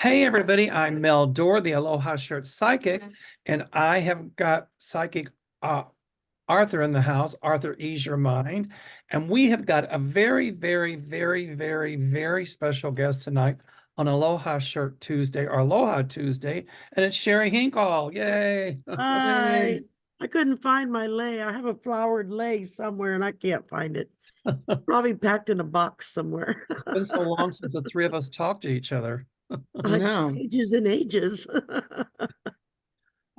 Hey everybody, I'm Mel Doerr, the Aloha Shirt Psychic, and I have got Psychic Arthur in the house. Arthur, ease your mind. And we have got a very special guest tonight on Aloha Shirt Tuesday, or Aloha Tuesday, and it's Shari Hinkle. Yay! I couldn't find my lei. I have a flowered lei somewhere and I can't find it. It's probably packed in a box somewhere. It's been so long since the three of us talked to each other. I No. ages and ages.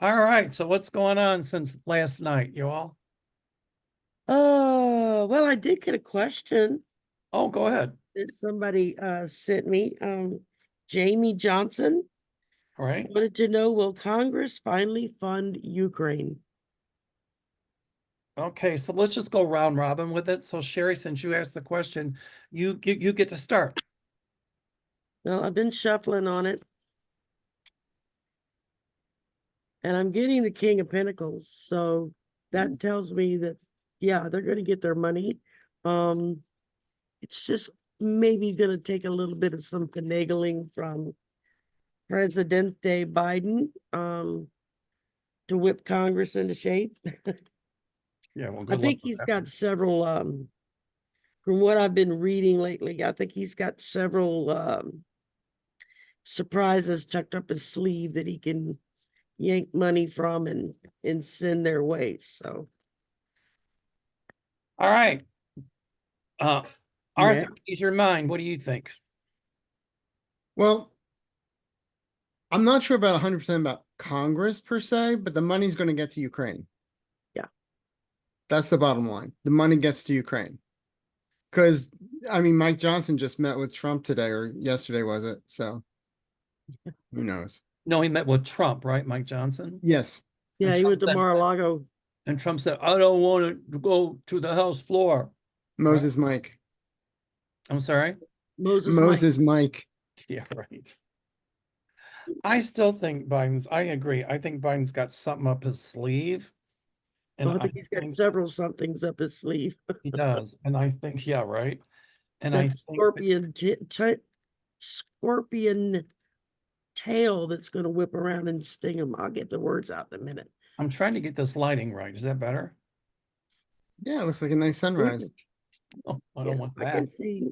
All right, so what's going on since last night, you all? Oh, well, I did get a question Oh, go ahead. that somebody sent me. Jamie Johnson All right. wanted to know, will Congress finally fund Ukraine? Okay, so let's just go round robin with it. So Shari, since you asked the question, you get to start. Well, I've been shuffling on it. And I'm getting the King of Pentacles. So that tells me that, yeah, they're going to get their money. It's just maybe going to take a little bit of some finagling from Presidente Biden to whip Congress into shape. Yeah, well, I good luck think with he's that. got several, from what I've been reading lately, I think he's got several surprises tucked up his sleeve that he can yank money from and send their way. So All right. Arthur, next. ease your mind. What do you think? Well, I'm not sure about 100% about Congress per se, but the money's going to get to Ukraine. Yeah. That's the bottom line. The money gets to Ukraine. Because, I mean, Mike Johnson just met with Trump today or yesterday, was it? So who knows? No, he met with Trump, right? Mike Johnson. Yes. Yeah, And he Trump went to said, Mar-a-Lago. and Trump said, I don't want to go to the House floor. Moses Mike. I'm sorry. Moses Moses Mike. Yeah, right. I still think I agree. I think Biden's got something up his sleeve. And Mike. I I think he's got think several somethings up his sleeve. he does. And I think, yeah, right. And I That think that, scorpion tail that's going to whip around and sting him. I'll get the words out in a minute. I'm trying to get this lighting right. Is that better? Yeah, it looks like a nice sunrise. Oh, I Yeah, don't want I that. can see.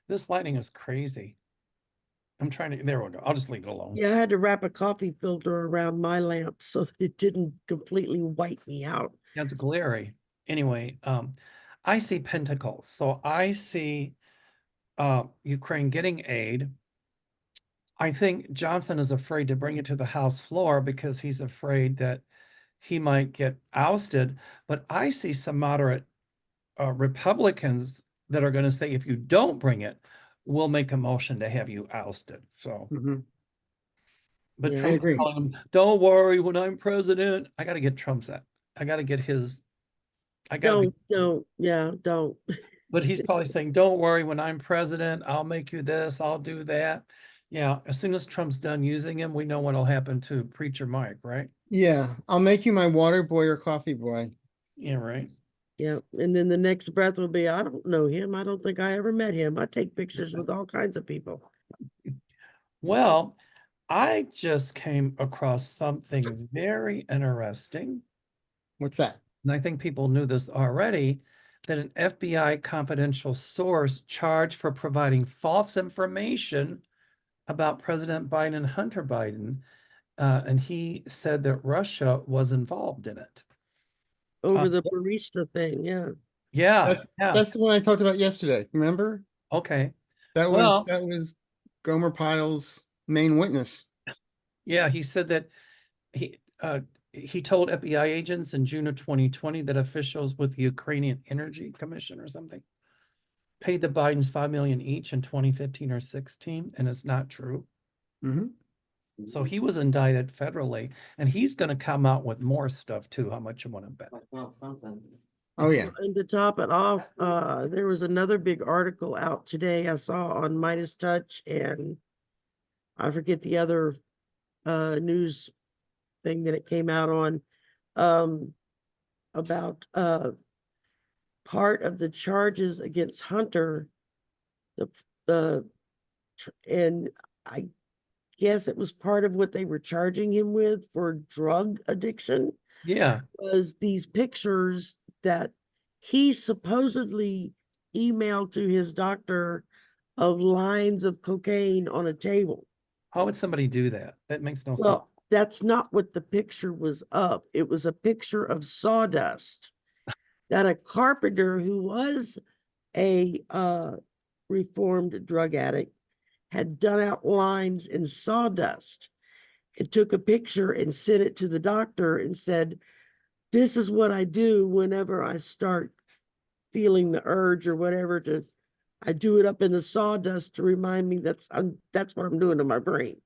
This lighting is crazy. I'm trying to, there we go. I'll just leave it alone. Yeah, I had to wrap a coffee filter around my lamp so that it didn't completely white me out. That's glary. Anyway, I see pentacles. So I see Ukraine getting aid. I think Johnson is afraid to bring it to the House floor because he's afraid that he might get ousted. But I see some moderate Republicans that are going to say, if you don't bring it, we'll make a motion to have you ousted. So, but Yeah, I Trump's agree. telling him, don't worry, when I'm president, I got to get Trump's at. I got to get his. I got to. don't. But he's probably saying, don't worry, when I'm president, I'll make you this, I'll do that. Yeah, as soon as Trump's done using him, we know what'll happen to Preacher Mike, right? Yeah, I'll make you my water boy or coffee boy. Yeah, right. Yeah, and then the next breath will be, I don't know him. I don't think I ever met him. I take pictures with all kinds of people. Well, I just came across something very interesting, What's that? and I think people knew this already, that an FBI confidential source charged for providing false information about President Biden and Hunter Biden, and he said that Russia was involved in it. Over the barista thing, yeah. Yeah, That's the one I talked about yesterday. Remember? okay. That Well, was Gomer Pyle's main witness. yeah, he said that he told FBI agents in June of 2020 that officials with the Ukrainian Energy Commission or something paid the Bidens $5 million each in 2015 or 16, and it's not true. So he was indicted federally, and he's going to come out with more stuff too. How much you want to bet? Oh yeah. And to top it off, there was another big article out today I saw on Midas Touch, and I forget the other news thing that it came out on, about part of the charges against Hunter, and I guess it was part of what they were charging him with for drug addiction, Yeah. was these pictures that he supposedly emailed to his doctor of lines of cocaine on a table. How would somebody do that? That makes no sense. Well, that's not what the picture was of. It was a picture of sawdust that a carpenter who was a reformed drug addict had done out lines in sawdust. It took a picture and sent it to the doctor and said, this is what I do whenever I start feeling the urge or whatever to, I do it up in the sawdust to remind me that's what I'm doing to my brain.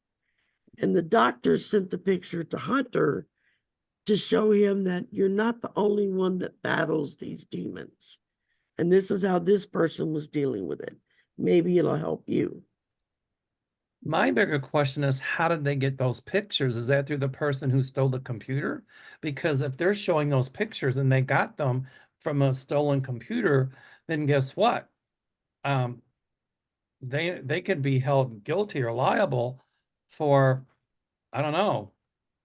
And the doctor sent the picture to Hunter to show him that you're not the only one that battles these demons. And this is how this person was dealing with it. Maybe it'll help you. My bigger question is, how did they get those pictures? Is that through the person who stole the computer? Because if they're showing those pictures and they got them from a stolen computer, then guess what? They could be held guilty or liable for, I don't know.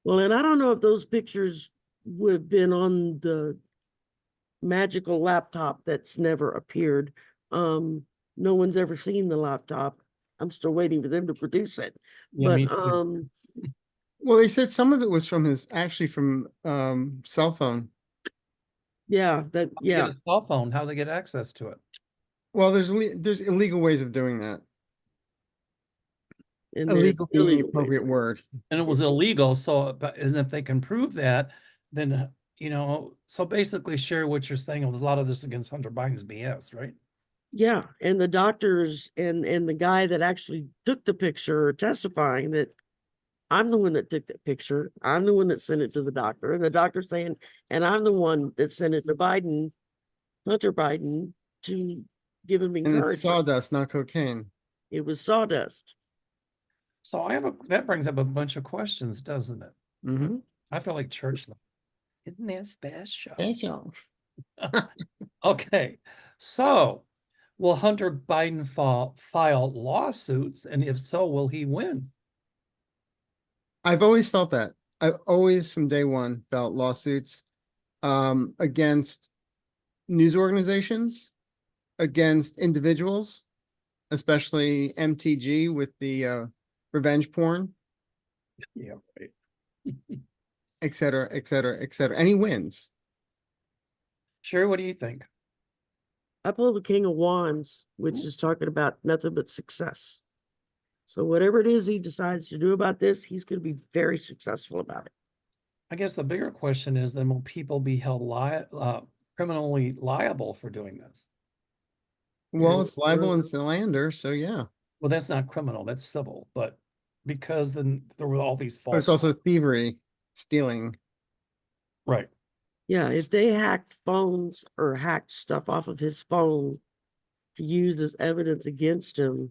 Well, and I don't know if those pictures would have been on the magical laptop that's never appeared. No one's ever seen the laptop. I'm still waiting for them to produce it. Yeah, But me too. Well, they said some of it was from actually from cell phone. yeah, Get a cell phone, how do they get access to it? Well, there's illegal ways of doing that. and there's Illegal being the illegal ways. appropriate word. And it was illegal, so, but and if they can prove that, then, so basically share what you're saying, there's a lot of this against Hunter Biden's BS, right? Yeah, and the doctors and the guy that actually took the picture are testifying that I'm the one that took that picture. I'm the one that sent it to the doctor. And the doctor saying, and I'm the one that sent it to Biden, Hunter Biden, to give him And it's encouragement. sawdust, not cocaine. It was sawdust. So that brings up a bunch of questions, doesn't it? Mm-hmm. I feel like church. Isn't that special? Special. Okay, so will Hunter Biden file lawsuits? And if so, will he win? I've always felt that. I've always, from day one, felt lawsuits against news organizations, against individuals, especially MTG with the revenge porn, Yeah, right. et cetera, et cetera, et cetera. And he wins. Sherry, what do you think? I pulled the King of Wands, which Ooh. is talking about nothing but success. So whatever it is he decides to do about this, he's going to be very successful about it. I guess the bigger question is then will people be held criminally liable for doing this? Well, And it's libel and slander, so yeah. Well, that's not criminal, that's civil, but because then there were all these But it's false, also thievery, stealing. right? yeah, if they hacked phones or hacked stuff off of his phone to use as evidence against him,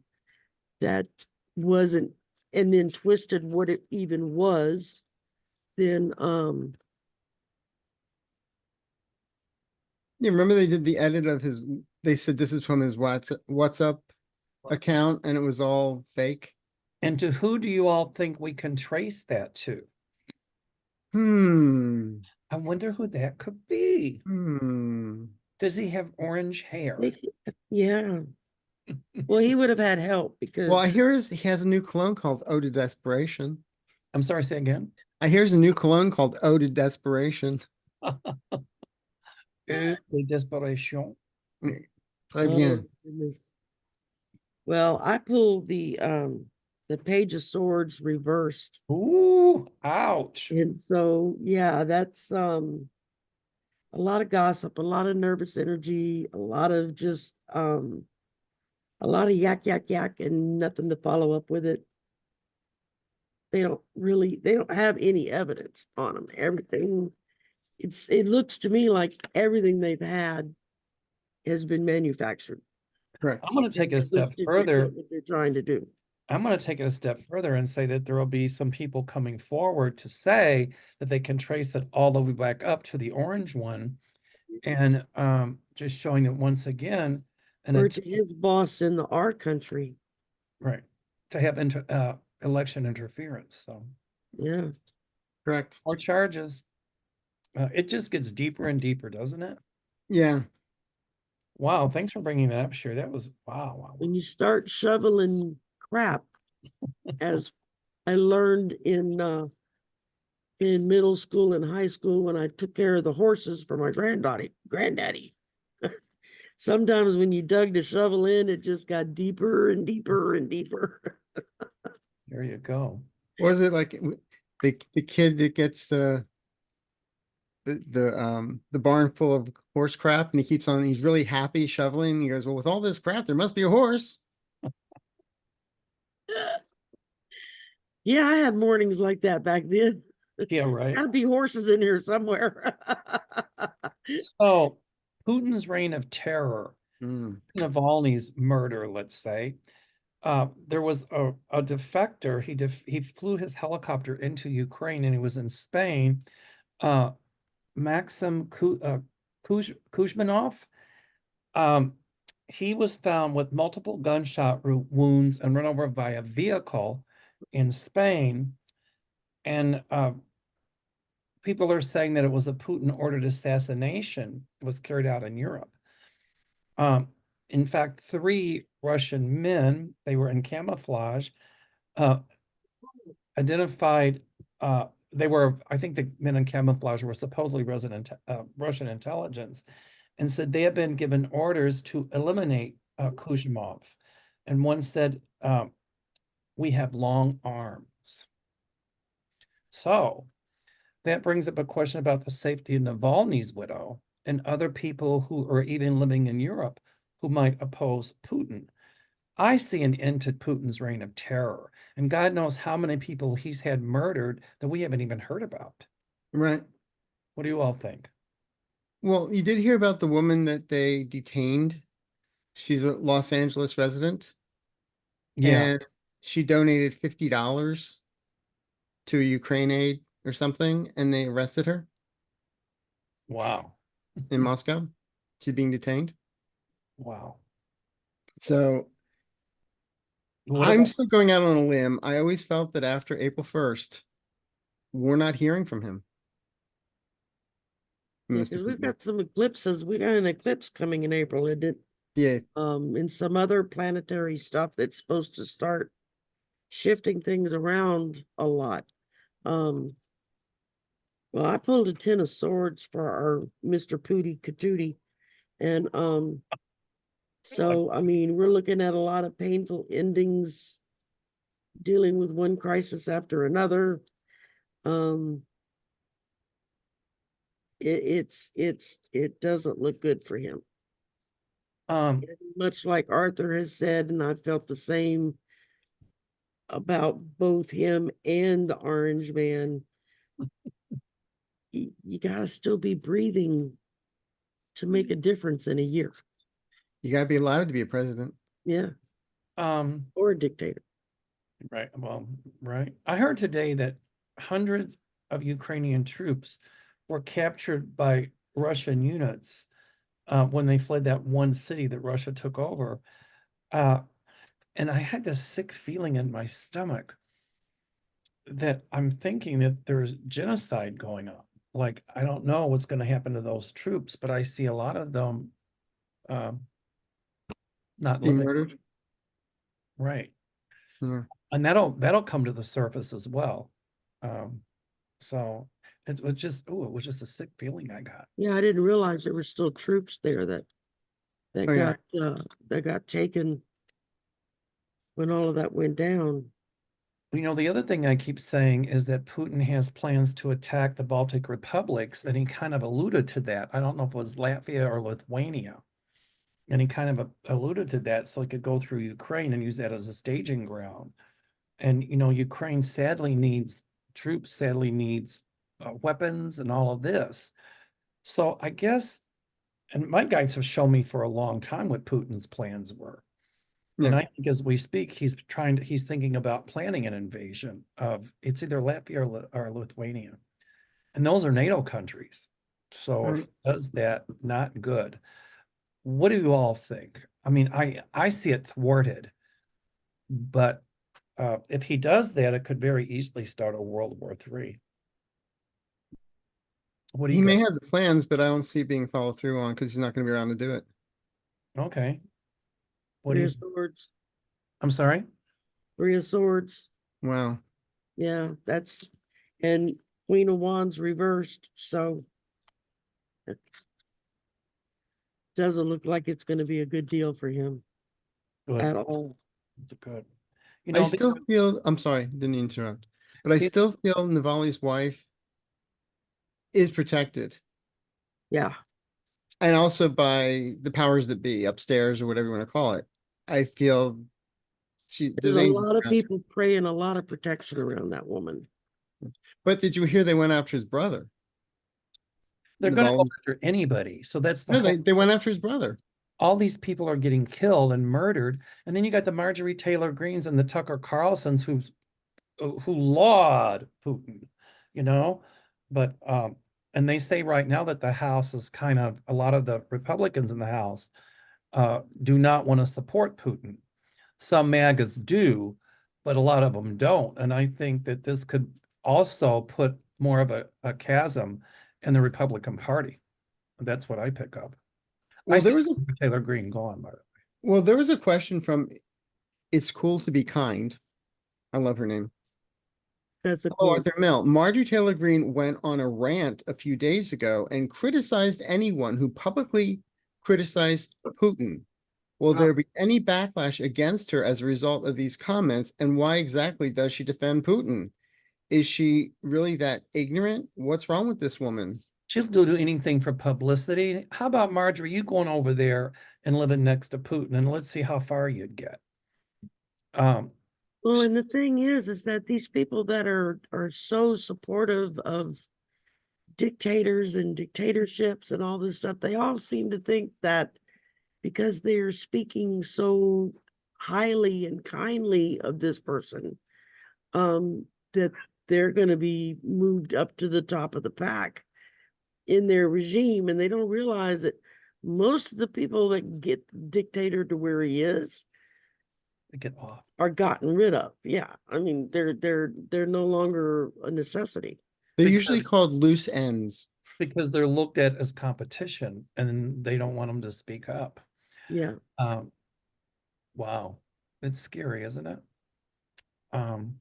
that wasn't, and then twisted what it even was, then You remember they did the edit of his, they said this is from his WhatsApp account and it was all fake. And to who do you all think we can trace that to? I wonder who that could be. Does he have orange hair? yeah. Well, he would have had help Well, I because hear he has a new cologne called Ode to Desperation. I'm sorry, say again. I hear there's a new cologne called Ode to Desperation. De desperation. Très bien. goodness. Well, I pulled the Page of Swords reversed. Ooh, ouch. And so, yeah, that's a lot of gossip, a lot of nervous energy, a lot of just a lot of yak and nothing to follow up with it. They don't have any evidence on them. Everything, it looks to me like everything they've had has been manufactured. Correct. I'm going to take it a step Twisted to further. get what they're trying to do. I'm going to take it a step further and say that there will be some people coming forward to say that they can trace it all the way back up to the orange one. And just showing that once again, Or to his boss in our country. right. to have election interference. So Yeah. Correct. more charges. It just gets deeper and deeper, doesn't it? Yeah. Wow, thanks for bringing that up, Sherry. That was wow, wow, wow. When you start shoveling crap, as I learned in middle school and high school when I took care of the horses for my granddaddy. Sometimes when you dug the shovel in, it just got deeper and deeper and deeper. There you go. Or is it like the kid that gets the barn full of horse crap and he keeps on, he's really happy shoveling. He goes, well, with all this crap, there must be a horse. Yeah, I had mornings like that back then. Yeah, right. Gotta be horses in here somewhere. So Putin's reign of terror, Mm. Navalny's murder, let's say, there was a defector. He flew his helicopter into Ukraine and he was in Spain. Maxim Kuzminov. He was found with multiple gunshot wounds and run over by a vehicle in Spain. And people are saying that it was a Putin-ordered assassination. It was carried out in Europe. In fact, 3 Russian men, they were in camouflage, identified, they were, I think the men in camouflage were supposedly Russian intelligence, and said they had been given orders to eliminate Kuzmov. And one said, we have long arms. So that brings up a question about the safety of Navalny's widow and other people who are even living in Europe who might oppose Putin. I see an end to Putin's reign of terror, and God knows how many people he's had murdered that we haven't even heard about. Right. What do you all think? Well, you did hear about the woman that they detained. She's a Los Angeles resident, Yeah, and she donated $50 to a Ukraine aid or something, and they arrested her wow, in Moscow. She's being detained. wow. So What I'm about, still going out on a limb. I always felt that after April 1st, we're not hearing from him, Yeah, Mr. because we've Putin. got some eclipses. We got an eclipse coming in April, and it Yeah, and some other planetary stuff that's supposed to start shifting things around a lot. Um, well, I pulled a 10 of swords for our Mr. Pooty Katootie, and so I mean we're looking at a lot of painful endings, dealing with one crisis after another. Um, it doesn't look good for him. um, Much like Arthur has said, and I felt the same about both him and the Orange Man. You gotta still be breathing to make a difference in a year. you gotta be allowed to be a president. Yeah, um, or a dictator. right, well, right. I heard today that hundreds of Ukrainian troops were captured by Russian units when they fled that one city that Russia took over. And I had this sick feeling in my stomach that I'm thinking that there's genocide going on. Like, I don't know what's going to happen to those troops, but I see a lot of them um, not Being living murdered. right. Yeah. And that'll come to the surface as well. Um, so it was just, oh, it was just a sick feeling I got. Yeah, I didn't realize there were still troops there Oh yeah. that got taken when all of that went down. You know, the other thing I keep saying is that Putin has plans to attack the Baltic republics, and he kind of alluded to that. I don't know if it was Latvia or Lithuania. And he kind of alluded to that so he could go through Ukraine and use that as a staging ground. And, you know, Ukraine sadly needs troops, sadly needs weapons and all of this. So I guess, and my guides have shown me for a long time what Putin's plans were. And Yeah. I think as we speak, he's thinking about planning an invasion of, it's either Latvia or Lithuania. And those are NATO countries. So if he does that, not good. What do you all think? I mean, I see it thwarted, but if he does that, it could very easily start a World War III. What do He you may got? have the plans, but I don't see it being followed through on because he's not going to be around to do it. Okay. What do Three you, of Swords, I'm sorry? Three of Swords. Wow. Yeah, and Queen of Wands reversed, so it doesn't look like it's gonna be a good deal for him Good, at all. good. You I know, still feel, I'm sorry, didn't interrupt, but I the- still feel Navalny's wife is protected. Yeah, And also by the powers that be upstairs or whatever you want to call it. I feel there's there's a angels lot of around her. people praying a lot of protection around that woman. But did you hear they went after his brother? they're going to go Navalny. after anybody. So that's the No, whole, they went after his brother. all these people are getting killed and murdered. And then you got the Marjorie Taylor Greens and the Tucker Carlsons who laud Putin, you know, but and they say right now that the House is kind of, a lot of the Republicans in the House do not want to support Putin. Some MAGAs do, but a lot of them don't. And I think that this could also put more of a chasm in the Republican Party. That's what I pick up. I Well, see there was a Taylor Green gone, by the way. well, there was a question from It's Cool to Be Kind. I love her name. That's a Oh, cool. Arthur Mill. Marjorie Taylor Greene went on a rant a few days ago and criticized anyone who publicly criticized Putin. Will there be any backlash against her as a result of these comments? And why exactly does she defend Putin? Is she really that ignorant? What's wrong with this woman? She'll do anything for publicity. How about Marjorie, you going over there and living next to Putin, and let's see how far you'd get. Well, and the thing is that these people that are so supportive of dictators and dictatorships and all this stuff, they all seem to think that because they're speaking so highly and kindly of this person, that they're going to be moved up to the top of the pack in their regime, and they don't realize that most of the people that get the dictator to where he is Get off. are gotten rid of. Yeah, I mean they're no longer a necessity. They're Because- usually called loose ends. Because they're looked at as competition and they don't want them to speak up. Yeah, Wow. It's scary, isn't it? Um,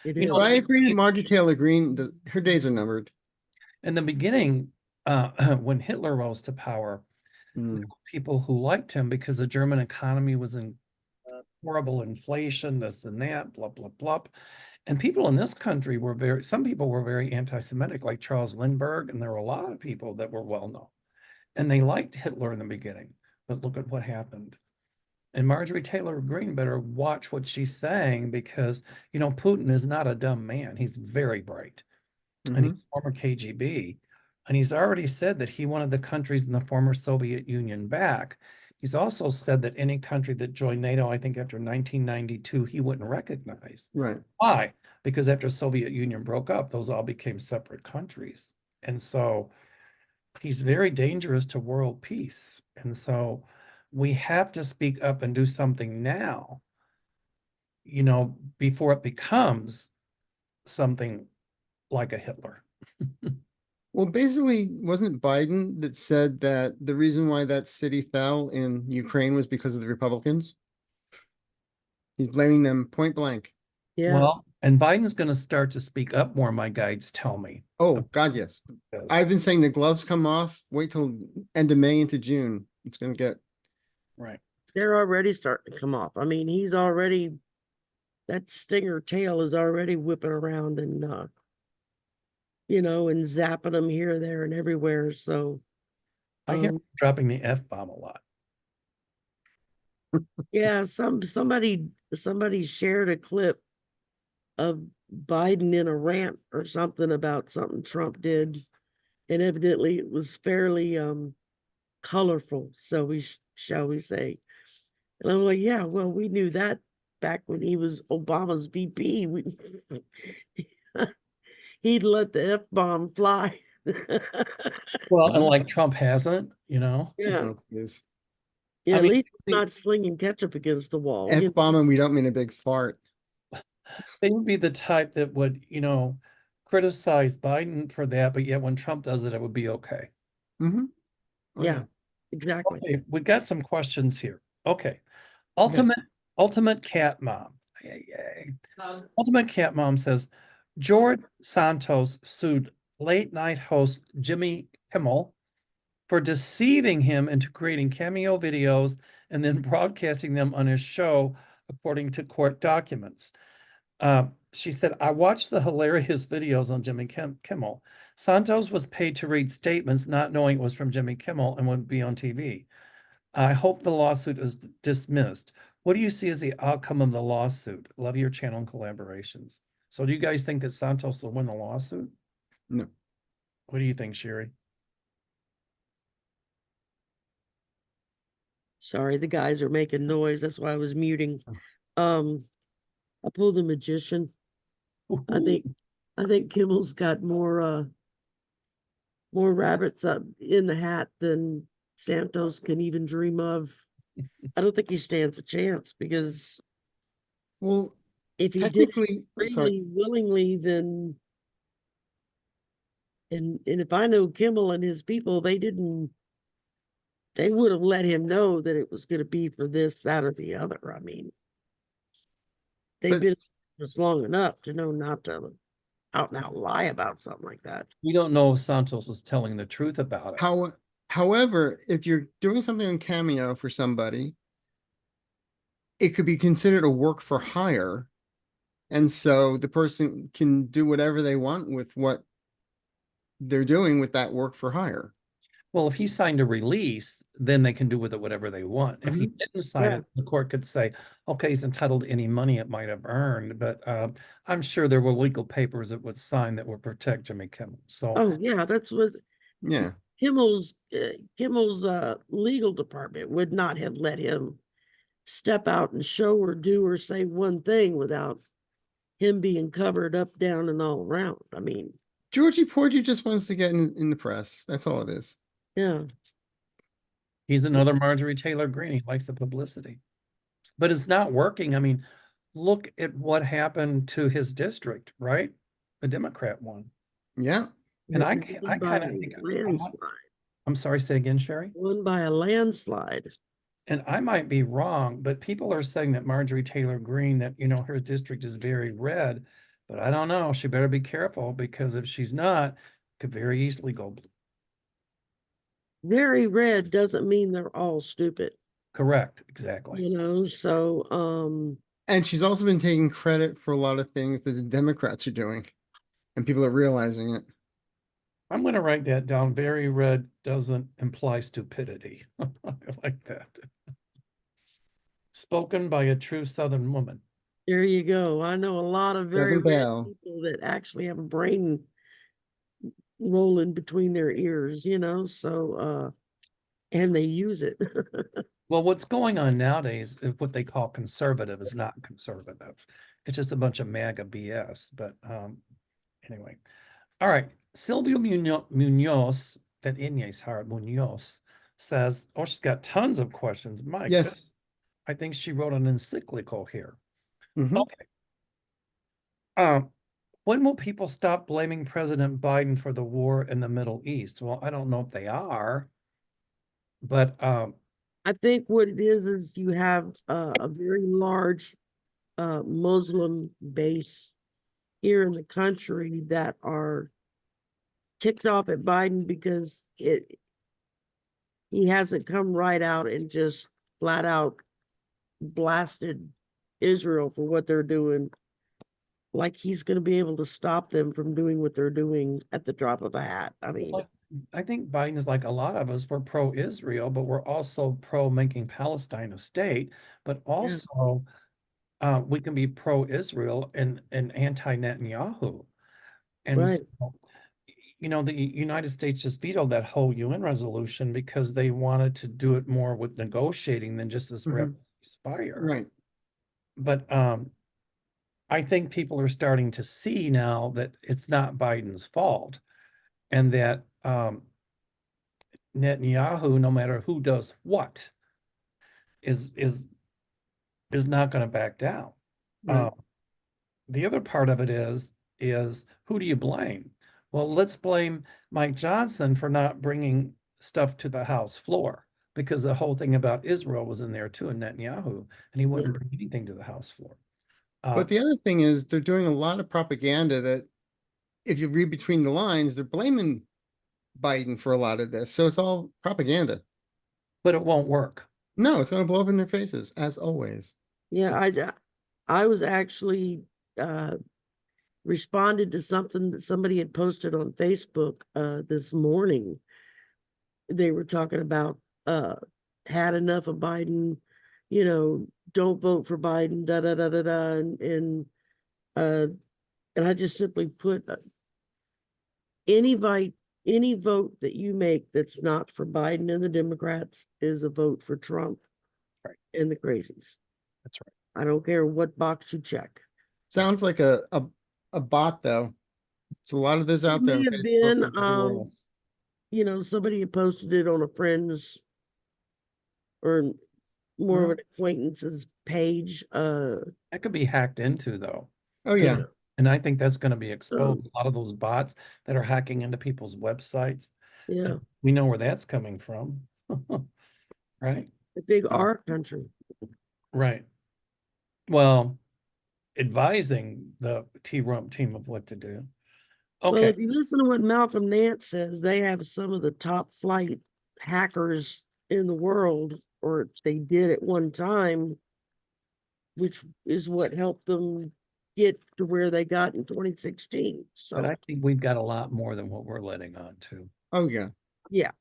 it You is. know, But I agree, Marjorie Taylor Greene, her days are numbered. in the beginning, when Hitler rose to power, Mm. people who liked him because the German economy was in horrible inflation, this and that, blah, blah, blah. And people in this country were some people were very anti-Semitic, like Charles Lindbergh, and there were a lot of people that were well known. And they liked Hitler in the beginning, but look at what happened. And Marjorie Taylor Greene better watch what she's saying because, you know, Putin is not a dumb man. He's very bright. And Mhm. he's former KGB. And he's already said that he wanted the countries in the former Soviet Union back. He's also said that any country that joined NATO, I think after 1992, he wouldn't recognize. Right. Why? Because after Soviet Union broke up, those all became separate countries. And so he's very dangerous to world peace. And so we have to speak up and do something now, you know, before it becomes something like a Hitler. Well, basically, wasn't it Biden that said that the reason why that city fell in Ukraine was because of the Republicans? He's blaming them point blank. Yeah, Well, and Biden's going to start to speak up more, my guides tell me. Oh, God, yes. This. I've been saying the gloves come off. Wait till end of May into June. It's going to get. Right. they're already starting to come off. I mean, he's already, that stinger tail is already whipping around and and zapping them here, there, and everywhere. So I hear um, dropping the F-bomb a lot. yeah, somebody shared a clip of Biden in a rant or something about something Trump did, and evidently it was fairly colorful, so shall we say. And I'm like, yeah, well, we knew that back when he was Obama's VP. He'd let the F-bomb fly. Well, and like Trump hasn't, you know. Yeah, Oh, please. yeah, I at mean, least not slinging ketchup against the wall. F-bomb, and we don't mean a big fart. They would be the type that would, criticize Biden for that, but yet when Trump does it, it would be okay. Mm-hmm. Oh, Yeah, exactly. Okay, we got some questions here. Okay. Okay. Ultimate Cat Mom. Yay. Ultimate Cat Mom says George Santos sued late night host Jimmy Kimmel for deceiving him into creating cameo videos and then broadcasting them on his show, according to court documents. She said, I watched the hilarious videos on Jimmy Kimmel. Santos was paid to read statements, not knowing it was from Jimmy Kimmel and would be on TV. I hope the lawsuit is dismissed. What do you see as the outcome of the lawsuit? Love your channel and collaborations. So do you guys think that Santos will win the lawsuit? No. What do you think, Shari? Sorry, the guys are making noise. That's why I was muting. I pulled the magician. I think Kimmel's got more rabbits up in the hat than Santos can even dream of. I don't think he stands a chance because Well, if he did it technically, sorry. freely, willingly, then and if I know Kimmel and his people, they would have let him know that it was going to be for this, that, or the other. I mean, they've But been just long enough to know not to out and out lie about something like that. We don't know if Santos is telling the truth about it. however, if you're doing something on Cameo for somebody, it could be considered a work for hire. And so the person can do whatever they want with what they're doing with that work for hire. Well, if he signed a release, then they can do with it whatever they want. If he didn't sign Yeah. it, the court could say, okay, he's entitled to any money it might have earned. But I'm sure there were legal papers that would sign that would protect Jimmy Kimmel. So, Oh yeah, that's what Yeah. Kimmel's legal department would not have let him step out and show or do or say one thing without him being covered up, down, and all around. I mean, Georgie Porgy just wants to get in the press. That's all it is. yeah, he's another Marjorie Taylor Greene. He likes the publicity. But it's not working. I mean, look at what happened to his district, right? The Democrat one. Yeah. And I won by kind of a think, landslide. I'm sorry, say again, Shari? Won by a landslide. And I might be wrong, but people are saying that Marjorie Taylor Greene, that, her district is very red, but I don't know. She better be careful because if she's not, could very easily go blue. Very red doesn't mean they're all stupid, Correct, exactly. so And she's also been taking credit for a lot of things that the Democrats are doing, and people are realizing it. I'm going to write that down. Very red doesn't imply stupidity. I like that. Spoken by a true Southern woman. there you go. I know a lot of very Southern red Belle. people that actually have a brain rolling between their ears, so and they use it. Well, what's going on nowadays is what they call conservative is not conservative. It's just a bunch of MAGA BS. But anyway, all right. Silvio Munoz, that Inés hard, Munoz says, oh, she's got tons of questions. My goodness. Yes. I think she wrote an encyclical here. Mhm. Okay. When will people stop blaming President Biden for the war in the Middle East? Well, I don't know if they are, but I think what it is you have a very large Muslim base here in the country that are ticked off at Biden because he hasn't come right out and just flat out blasted Israel for what they're doing. Like he's going to be able to stop them from doing what they're doing at the drop of a hat. I mean, I think Biden is like a lot of us. We're pro-Israel, but we're also pro making Palestine a state. But also, we can be pro-Israel and anti-Netanyahu. And right. so, the United States just vetoed that whole UN resolution because they wanted to do it more with negotiating than just this rapid ceasefire. Right. But I think people are starting to see now that it's not Biden's fault, and that Netanyahu, no matter who does what, is not going to back down. Right. the other part of it is who do you blame? Well, let's blame Mike Johnson for not bringing stuff to the House floor because the whole thing about Israel was in there too, and Netanyahu, and he wouldn't bring anything to the House floor. But the other thing is they're doing a lot of propaganda that if you read between the lines, they're blaming Biden for a lot of this. So it's all propaganda. But it won't work. No, it's going to blow up in their faces, as always. Yeah, I was actually responded to something that somebody had posted on Facebook this morning. They were talking about had enough of Biden, don't vote for Biden, da da da da da, and I just simply put any vote that you make that's not for Biden and the Democrats is a vote for Trump Right. and the crazies. That's right. I don't care what box you check. Sounds like a bot, though. It's a lot of those out It there may on have Facebook been, and everywhere else. somebody had posted it on a friend's or more of Well, an acquaintance's page. That could be hacked into though. oh yeah. And I think that's going to be exposed. So, A lot of those bots that are hacking into people's websites. yeah, And we know where that's coming from. Right? the big Yeah. R country. Right. Well, advising the T-Rump team of what to do. Well, Okay. if you listen to what Malcolm Nance says, they have some of the top flight hackers in the world, or they did at one time, which is what helped them get to where they got in 2016. But So, I think we've got a lot more than what we're letting on to. Oh yeah. yeah,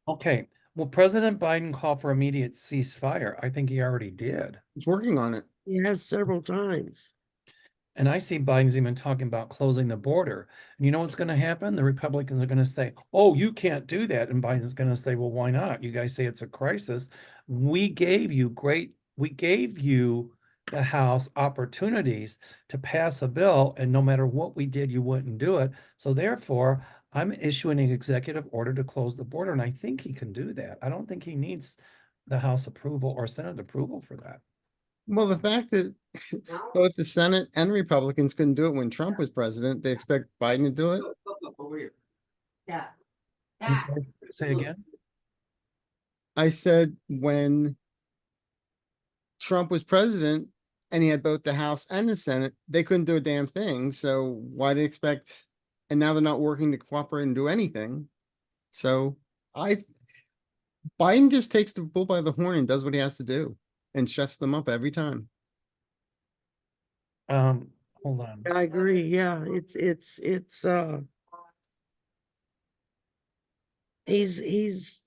Okay. Well, President Biden called for immediate ceasefire. I think he already did. It's working on it. he has several times. And I see Biden's even talking about closing the border. And you know what's going to happen? The Republicans are going to say, oh, you can't do that. And Biden's going to say, well, why not? You guys say it's a crisis. We gave you the House opportunities to pass a bill, and no matter what we did, you wouldn't do it. So therefore, I'm issuing an executive order to close the border. And I think he can do that. I don't think he needs the House approval or Senate approval for that. Well, the fact that both the Senate and Republicans couldn't do it when Trump was president, they expect Biden to do it. I'm sorry, say again? I said when Trump was president and he had both the House and the Senate, they couldn't do a damn thing. So why do they expect? And now they're not working to cooperate and do anything. So Biden just takes the bull by the horn and does what he has to do and shuts them up every time. Hold on. I agree. Yeah, it's he's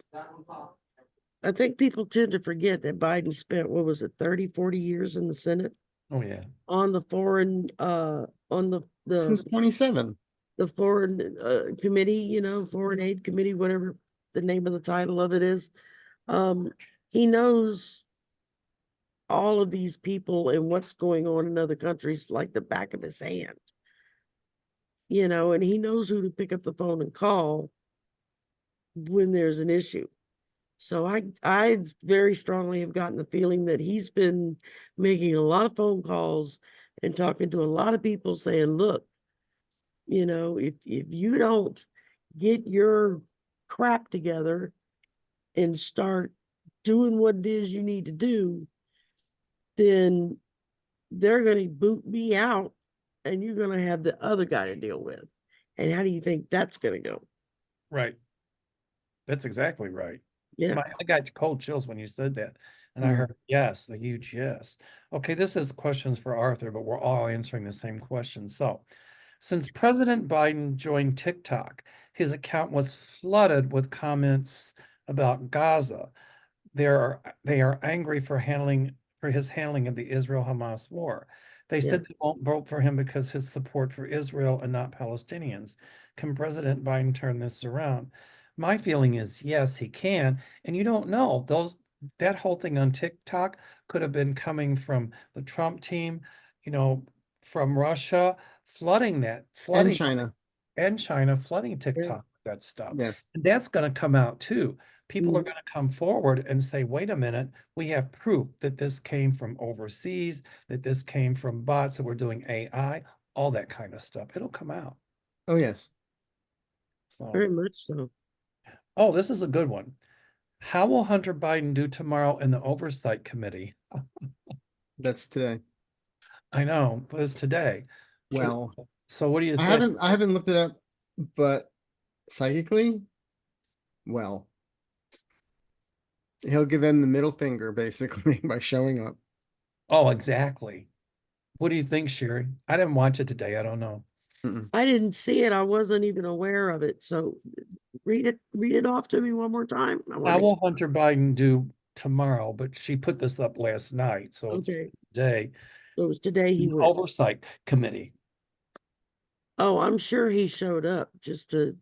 I think people tend to forget that Biden spent, what was it, 30, 40 years in the Senate Oh, yeah. on the foreign on Since 27. the foreign committee, foreign aid committee, whatever the name of the title of it is. He knows all of these people and what's going on in other countries like the back of his hand. And he knows who to pick up the phone and call when there's an issue. So I very strongly have gotten the feeling that he's been making a lot of phone calls and talking to a lot of people saying, look, if you don't get your crap together and start doing what it is you need to do, then they're going to boot me out and you're going to have the other guy to deal with. And how do you think that's going to go? Right. That's exactly right. Yeah. I got cold chills when you said that. And I heard yes, the huge yes. Okay, this is questions for Arthur, but we're all answering the same question. So, since President Biden joined TikTok, his account was flooded with comments about Gaza. They are angry for his handling of the Israel-Hamas war. They said they won't vote for him because his support for Israel and not Palestinians. Can President Biden turn this around? My feeling is yes, he can. And you don't know. That whole thing on TikTok could have been coming from the Trump team, from Russia, And flooding China. and China flooding TikTok with that stuff. Yes. And that's going to come out too. people are going to come forward and say, wait a minute, we have proof that this came from overseas, that this came from bots, that we're doing AI, all that kind of stuff. It'll come out. Oh, yes. So, Very much so. oh, this is a good one. How will Hunter Biden do tomorrow in the Oversight Committee? That's today. I know, but it's today. Well, So what do you I think? haven't looked it up, but psychically, well, he'll give them the middle finger basically by showing up. Oh, exactly. What do you think, Sherry? I didn't watch it today. I don't know. Mm-mm. I didn't see it. I wasn't even aware of it. So read it off to me one more time. I want How to will Hunter Biden do tomorrow? But she put this up last night, so it's okay. today. So it was today he The went. Oversight Committee. Oh, I'm sure he showed up just to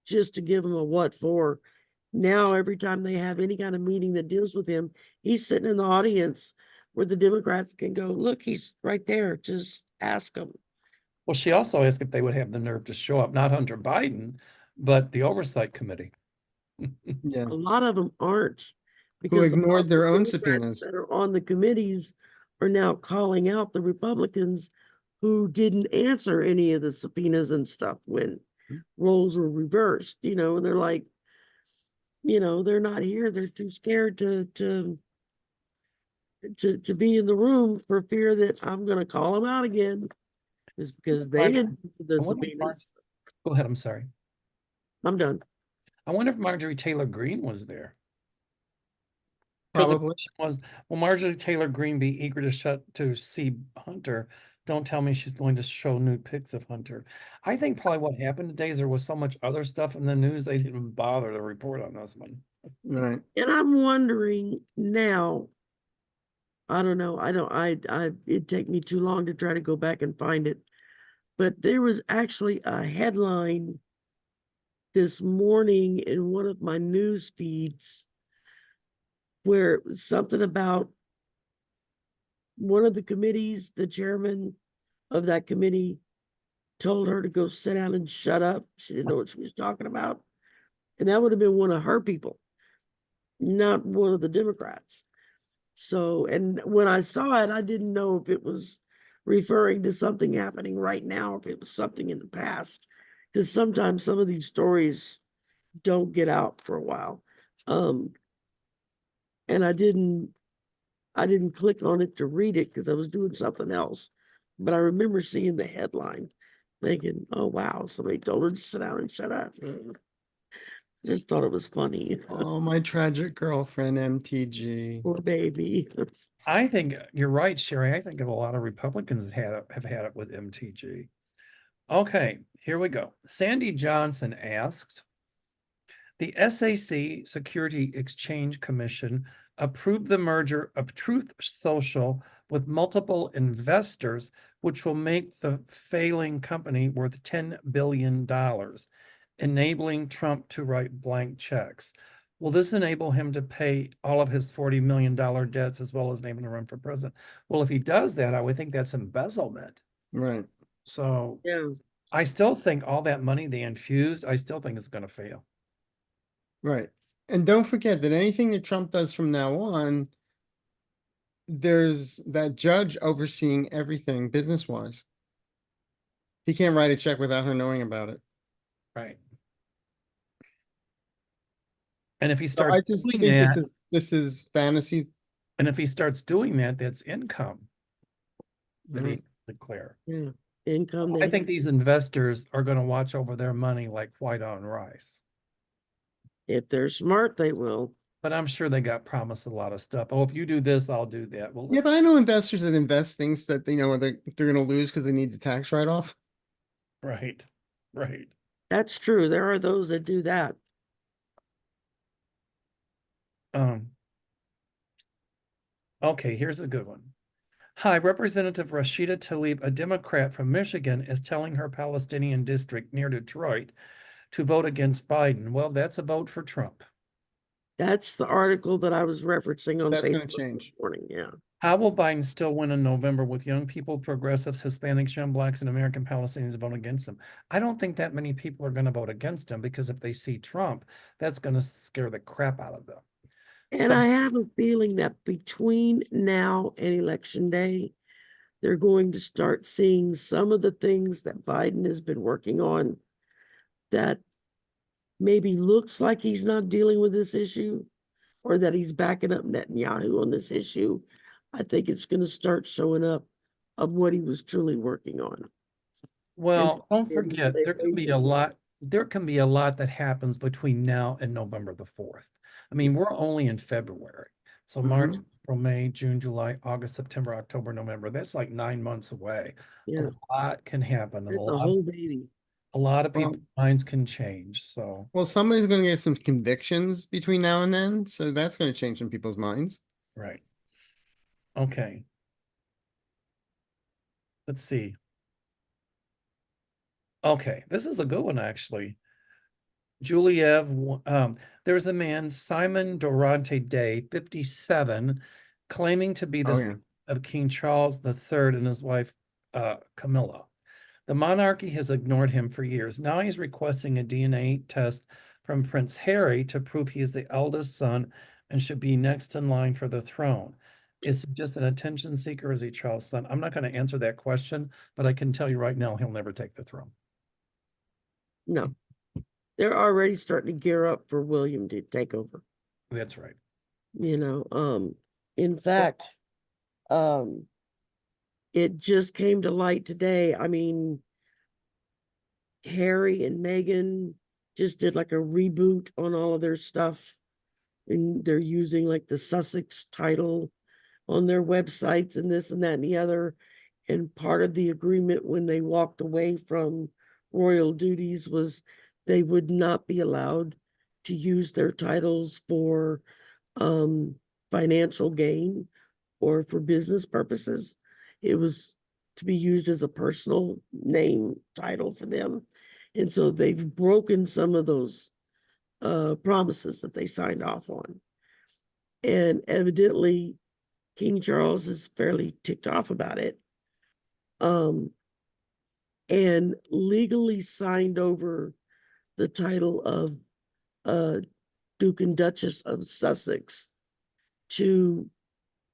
give him a what for. Now, every time they have any kind of meeting that deals with him, he's sitting in the audience where the Democrats can go, look, he's right there. Just ask him. Well, she also asked if they would have the nerve to show up, not Hunter Biden, but the Oversight Committee. Yeah. A lot of them aren't Who because a lot ignored of the their own Democrats subpoenas. that are on the committees are now calling out the Republicans who didn't answer any of the subpoenas and stuff when roles were reversed, and they're like, they're not here. They're too scared to be in the room for fear that I'm going to call them out again. Is because they didn't do the I wonder if subpoenas. Go ahead, I'm sorry. I'm done. I wonder if Marjorie Taylor Greene was there. Because the Probably. question was, will Marjorie Taylor Greene be eager to see Hunter? Don't tell me she's going to show nude pics of Hunter. I think probably what happened today is there was so much other stuff in the news, they didn't even bother to report on this one. Right. And I'm wondering now, I don't know. It'd take me too long to try to go back and find it. But there was actually a headline this morning in one of my news feeds where it was something about one of the committees, the chairman of that committee told her to go sit down and shut up. She didn't know what she was talking about. And that would have been one of her people, not one of the Democrats. So, and when I saw it, I didn't know if it was referring to something happening right now, if it was something in the past, because sometimes some of these stories don't get out for a while. And I didn't click on it to read it because I was doing something else. But I remember seeing the headline thinking, oh wow, somebody told her to sit down and shut up. Just thought it was funny. Oh, my tragic girlfriend, MTG. Poor baby. I think you're right, Sherry. I think a lot of Republicans have had it with MTG. Okay, here we go. Sandy Johnson asked, the SAC Security Exchange Commission approved the merger of Truth Social with multiple investors, which will make the failing company worth $10 billion, enabling Trump to write blank checks. Will this enable him to pay all of his $40 million debts as well as naming to run for president? Well, if he does that, I would think that's embezzlement. Right. So Yeah. I still think all that money they infused, I still think it's going to fail. Right. And don't forget that anything that Trump does from now on, there's that judge overseeing everything business-wise. He can't write a check without her knowing about it. Right. And if he So I starts just doing think that, this is fantasy. and if he starts doing that, that's income that he Right. declare. Yeah. Income. I think these investors are going to watch over their money like white on rice. If they're smart, they will. But I'm sure they got promised a lot of stuff. Oh, if you do this, I'll do that. Well, Yeah, but I know investors that invest things that they know they're going to lose because they need the tax write-off. right, right. That's true. There are those that do that. Okay, here's a good one. Hi, Representative Rashida Tlaib, a Democrat from Michigan, is telling her Palestinian district near Detroit to vote against Biden. Well, that's a vote for Trump. That's the article that I was referencing on That's going to Facebook change. this morning. Yeah. How will Biden still win in November with young people, progressives, Hispanics, young blacks, and American Palestinians vote against him? I don't think that many people are going to vote against him because if they see Trump, that's going to scare the crap out of them. And So I have a feeling that between now and election day, they're going to start seeing some of the things that Biden has been working on that maybe looks like he's not dealing with this issue or that he's backing up Netanyahu on this issue. I think it's going to start showing up of what he was truly working on. well, don't And forget, they there can raised be it. a lot, that happens between now and November the 4th. I mean, we're only in February. So March, Mhm. April, May, June, July, August, September, October, November. That's like 9 months away. Yeah, A lot can happen and that's a whole baby. a lot of Well, people's minds can change. So, well, somebody's going to get some convictions between now and then, so that's going to change some people's minds. right. Okay. Let's see. Okay, this is a good one, actually. Juliev, there's a man, Simon Dorante Day, 57, claiming to be the Oh son yeah. of King Charles III and his wife, Camilla. The monarchy has ignored him for years. Now he's requesting a DNA test from Prince Harry to prove he is the eldest son and should be next in line for the throne. Is he just an attention seeker? Is he Charles' son? I'm not going to answer that question, but I can tell you right now, he'll never take the throne. No, they're already starting to gear up for William to take over. That's right. In fact, um, it just came to light today. I mean, Harry and Meghan just did like a reboot on all of their stuff. And they're using like the Sussex title on their websites and this and that and the other. And part of the agreement when they walked away from royal duties was they would not be allowed to use their titles for financial gain or for business purposes. It was to be used as a personal name title for them. And so they've broken some of those promises that they signed off on. And evidently, King Charles is fairly ticked off about it. And legally signed over the title of Duke and Duchess of Sussex to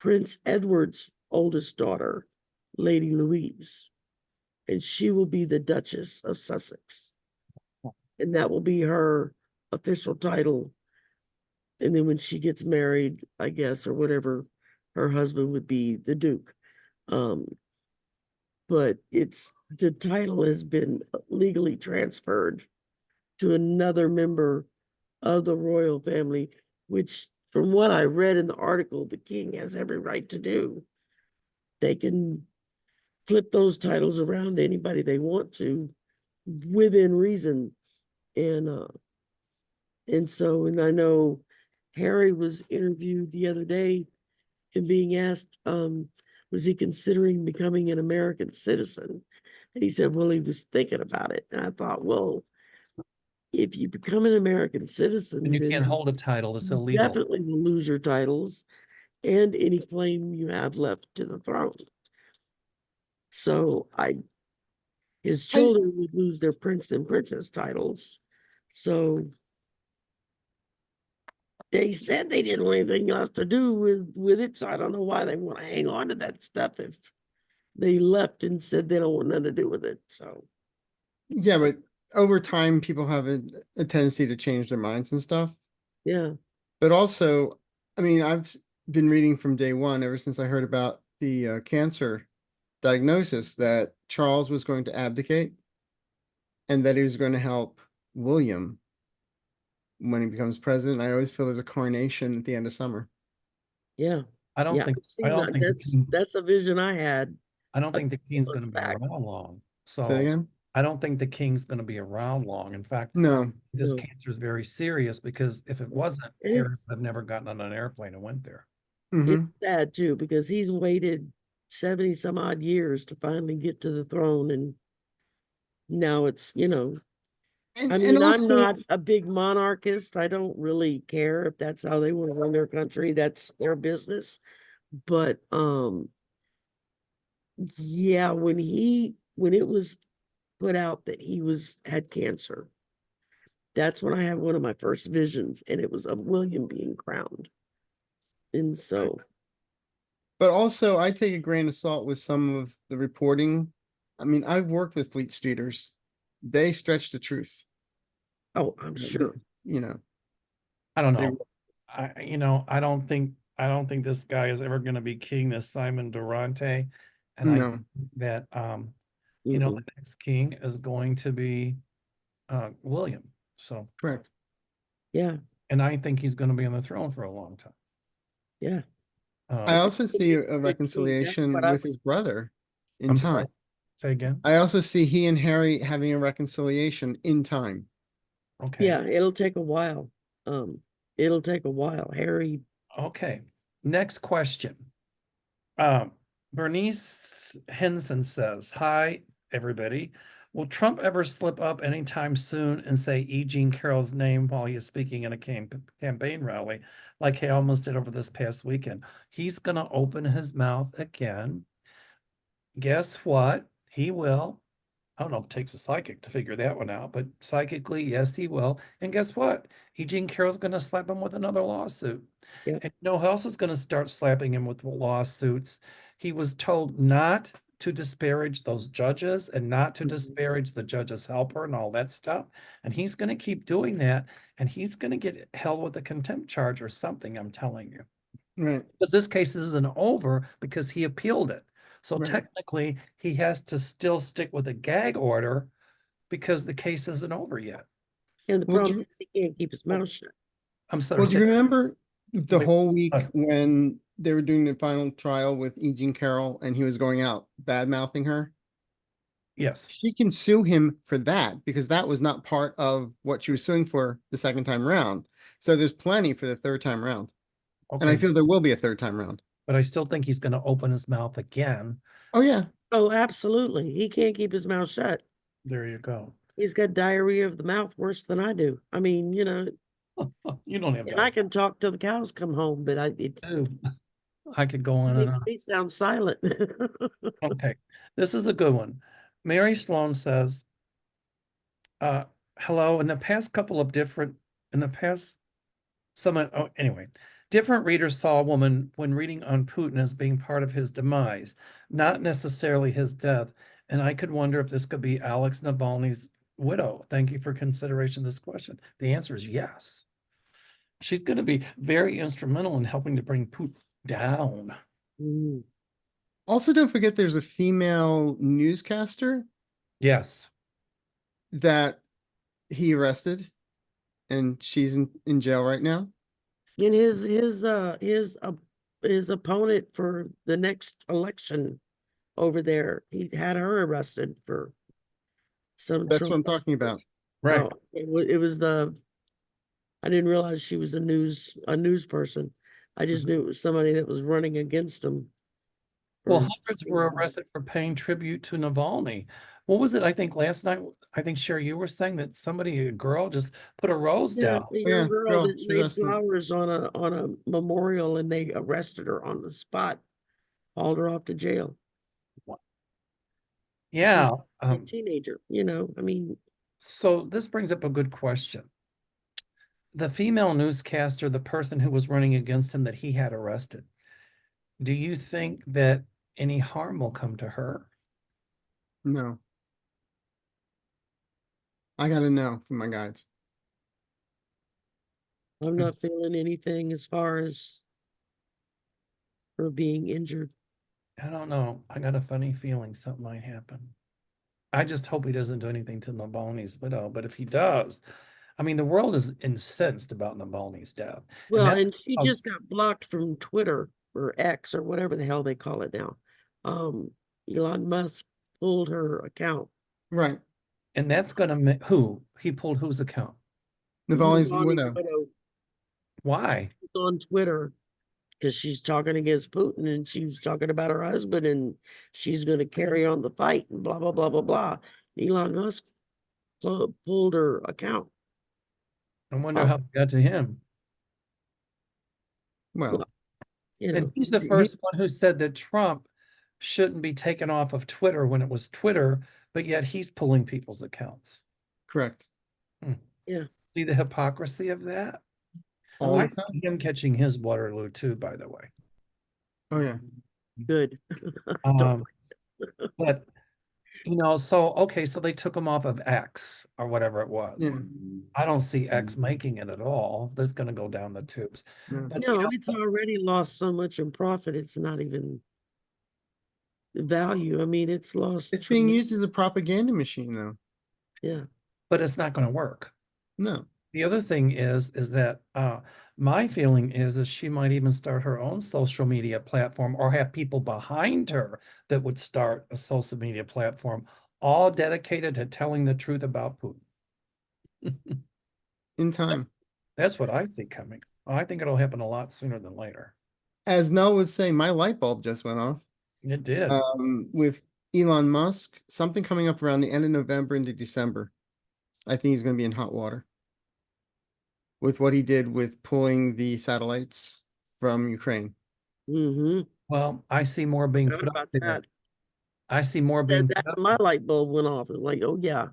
Prince Edward's oldest daughter, Lady Louise. And she will be the Duchess of Sussex. And that will be her official title. And then when she gets married, I guess, or whatever, her husband would be the Duke. But the title has been legally transferred to another member of the royal family, which from what I read in the article, the king has every right to do. They can flip those titles around to anybody they want to within reason. And and I know Harry was interviewed the other day and being asked, was he considering becoming an American citizen? And he said, well, he was thinking about it. And I thought, well, if you become an American citizen, And you then can't hold a title, it's you illegal. definitely will lose your titles and any claim you have left to the throne. So his I, children would lose their prince and princess titles. So they said they didn't want anything else to do with it. So I don't know why they want to hang on to that stuff if they left and said they don't want nothing to do with it. So yeah, but over time, people have a tendency to change their minds and stuff. yeah, But also, I mean, been reading from day one, ever since I heard about the cancer diagnosis, that Charles was going to abdicate and that he was going to help William when he becomes president. I always feel there's a coronation at the end of summer. yeah, I don't yeah. think, I've seen that. That's a vision I had I don't a think the couple king's months gonna be back. around long. Say that So again? I don't think the king's gonna be around long. In fact, No. this No. cancer is very serious because if it wasn't, And Harry would have never gotten on an airplane and went there. Hmm. it's sad too, because he's waited 70 some odd years to finally get to the throne. And now it's, I And mean, I'm also, not a big monarchist. I don't really care if that's how they want to run their country. That's their business. But yeah, when it was put out that he had cancer, that's when I had one of my first visions, and it was of William being crowned. And so, But also, I take a grain of salt with some of the reporting. I mean, I've worked with Fleet Streeters. They stretch the truth. oh, I'm sure. You know, I don't they, know. I don't think this guy is ever going to be king, this Simon Durante. And I no, think that the Mm-mm. next king is going to be William. So, correct. Yeah, and I think he's going to be on the throne for a long time. yeah. I Um, also see a Good king. That's what reconciliation with his brother in I'm sorry. time. Say again. I also see he and Harry having a reconciliation in time. Okay. Yeah, it'll take a while. Um, it'll take a while. Harry, Okay. Next question. Um, Bernice Henson says, "Hi, everybody. Will Trump ever slip up anytime soon and say E. Jean Carroll's name while he is speaking in a campaign rally, like he almost did over this past weekend? He's going to open his mouth again. Guess what? He will. I don't know if it takes a psychic to figure that one out, but psychically, yes, he will. And guess what? Eugene Carroll's going to slap him with another lawsuit. yeah. And you know who else is going to start slapping him with lawsuits? He was told not to disparage those judges and not to Mhm. disparage the judge's helper and all that stuff. And he's going to keep doing that. And he's going to get held with a contempt charge or something, I'm telling you. Right, Because this case isn't over because he appealed it. So right. technically, he has to still stick with a gag order because the case isn't over yet. And the Well, problem do, is he can't keep his mouth shut. I'm sorry. well, do you remember the Wait, whole week uh, when they were doing the final trial with E. Jean Carroll and he was going out bad mouthing her? yes. She can sue him for that because that was not part of what she was suing for the second time round. So there's plenty for the third time round. And I Okay. feel there will be a third time round. But I still think he's going to open his mouth again. Oh, yeah. Oh, absolutely. He can't keep his mouth shut. There you go. He's got diarrhea of the mouth worse than I do. I mean, You don't have and I that. can talk till the cows come home, but I could go it on and makes on. me sound silent. Okay. This is a good one. Mary Sloan says, uh, hello, in the past, anyway, different readers saw a woman when reading on Putin as being part of his demise, not necessarily his death. And I could wonder if this could be Alex Navalny's widow. Thank you for consideration of this question. The answer is yes. She's going to be very instrumental in helping to bring Putin down. Mm. Also, don't forget there's a female newscaster Yes. that he arrested and she's in jail right now. And his opponent for the next election over there, he had her arrested for some That's Trump. what I'm talking about. Right. Oh, it was I didn't realize she was a news person. I just knew it was somebody that was running against him. Well, for- hundreds were arrested for paying tribute to Navalny. What was it? I think last night, I think Sherry, you were saying that a girl just put a rose Yeah, down. a Oh, young yeah, girl girl, that she laid arrested. flowers on a memorial, and they arrested her on the spot, hauled her off to jail. She's Yeah. a teenager, I mean, So this brings up a good question. The female newscaster, the person who was running against him that he had arrested, do you think that any harm will come to her? No, I gotta know from my guides. I'm not feeling anything as far as her being injured. I don't know. I got a funny feeling something might happen. I just hope he doesn't do anything to Navalny's widow. But if he does, I mean, the world is incensed about Navalny's death. And Well, that and she cause, just got blocked from Twitter or X or whatever the hell they call it now. Elon Musk pulled her account. Right. and that's gonna make who? He pulled whose account? Navalny's Navalny's widow. widow Why? is on Twitter because she's talking against Putin, and she was talking about her husband, and she's going to carry on the fight and blah blah blah blah blah. Elon Musk pulled her account. I wonder Oh, how it got to him. Well, you And know, he's the he- first one who said that Trump shouldn't be taken off of Twitter when it was Twitter, but yet he's pulling people's accounts. Correct. yeah. See the hypocrisy of that? All I the time. see him catching his Waterloo too, by the way. Oh, yeah. Good. Um, but so okay, so they took him off of X or whatever it was. Yeah. I don't see X making it at all. That's going to go down the tubes. Yeah. But No, it's already lost so much in profit. It's not even value. I mean, it's lost. It's being used as a propaganda machine, though. Yeah. but it's not going to work. No. The other thing is that my feeling is she might even start her own social media platform or have people behind her that would start a social media platform all dedicated to telling the truth about Putin. In time. That's what I see coming. I think it'll happen a lot sooner than later. As Mel would say, my light bulb just went off. It did. With Elon Musk, something coming up around the end of November into December. I think he's going to be in hot water with what he did with pulling the satellites from Ukraine. Mm-hmm. Well, I see more being How put up about there. that? I see more being That put up. my light bulb went off. It's like, oh yeah.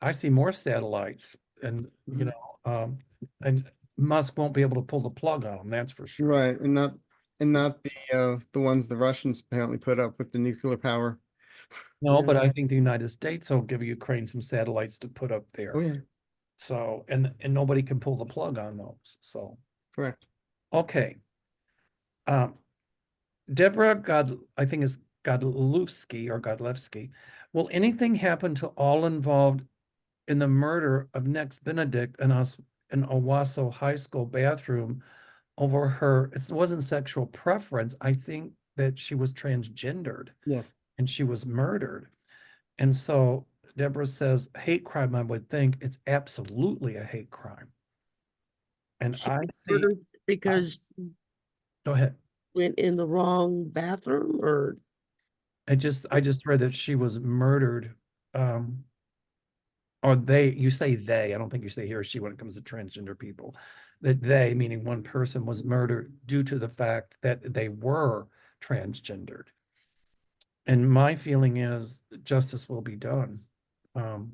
I see more satellites, and Mhm. And Musk won't be able to pull the plug on them. That's for sure. Right, and not the ones the Russians apparently put up with the nuclear power. No, Yeah. but I think the United States will give Ukraine some satellites to put up Oh, there. yeah, So, and nobody can pull the plug on those. So, correct. okay. Um, Deborah I think it's Godlewski or Godlewski. Will anything happen to all involved in the murder of Nex Benedict in Owasso High School bathroom over it wasn't sexual preference. I think that she was transgendered Yes. and she was murdered. And so Deborah says, hate crime, I would think it's absolutely a hate crime. And She I was see, murdered because go ahead. went in the wrong bathroom or I just read that she was murdered. Or you say they, I don't think you say he or she when it comes to transgender people. That they, meaning one person, was murdered due to the fact that they were transgendered. And my feeling is justice will be done. Um,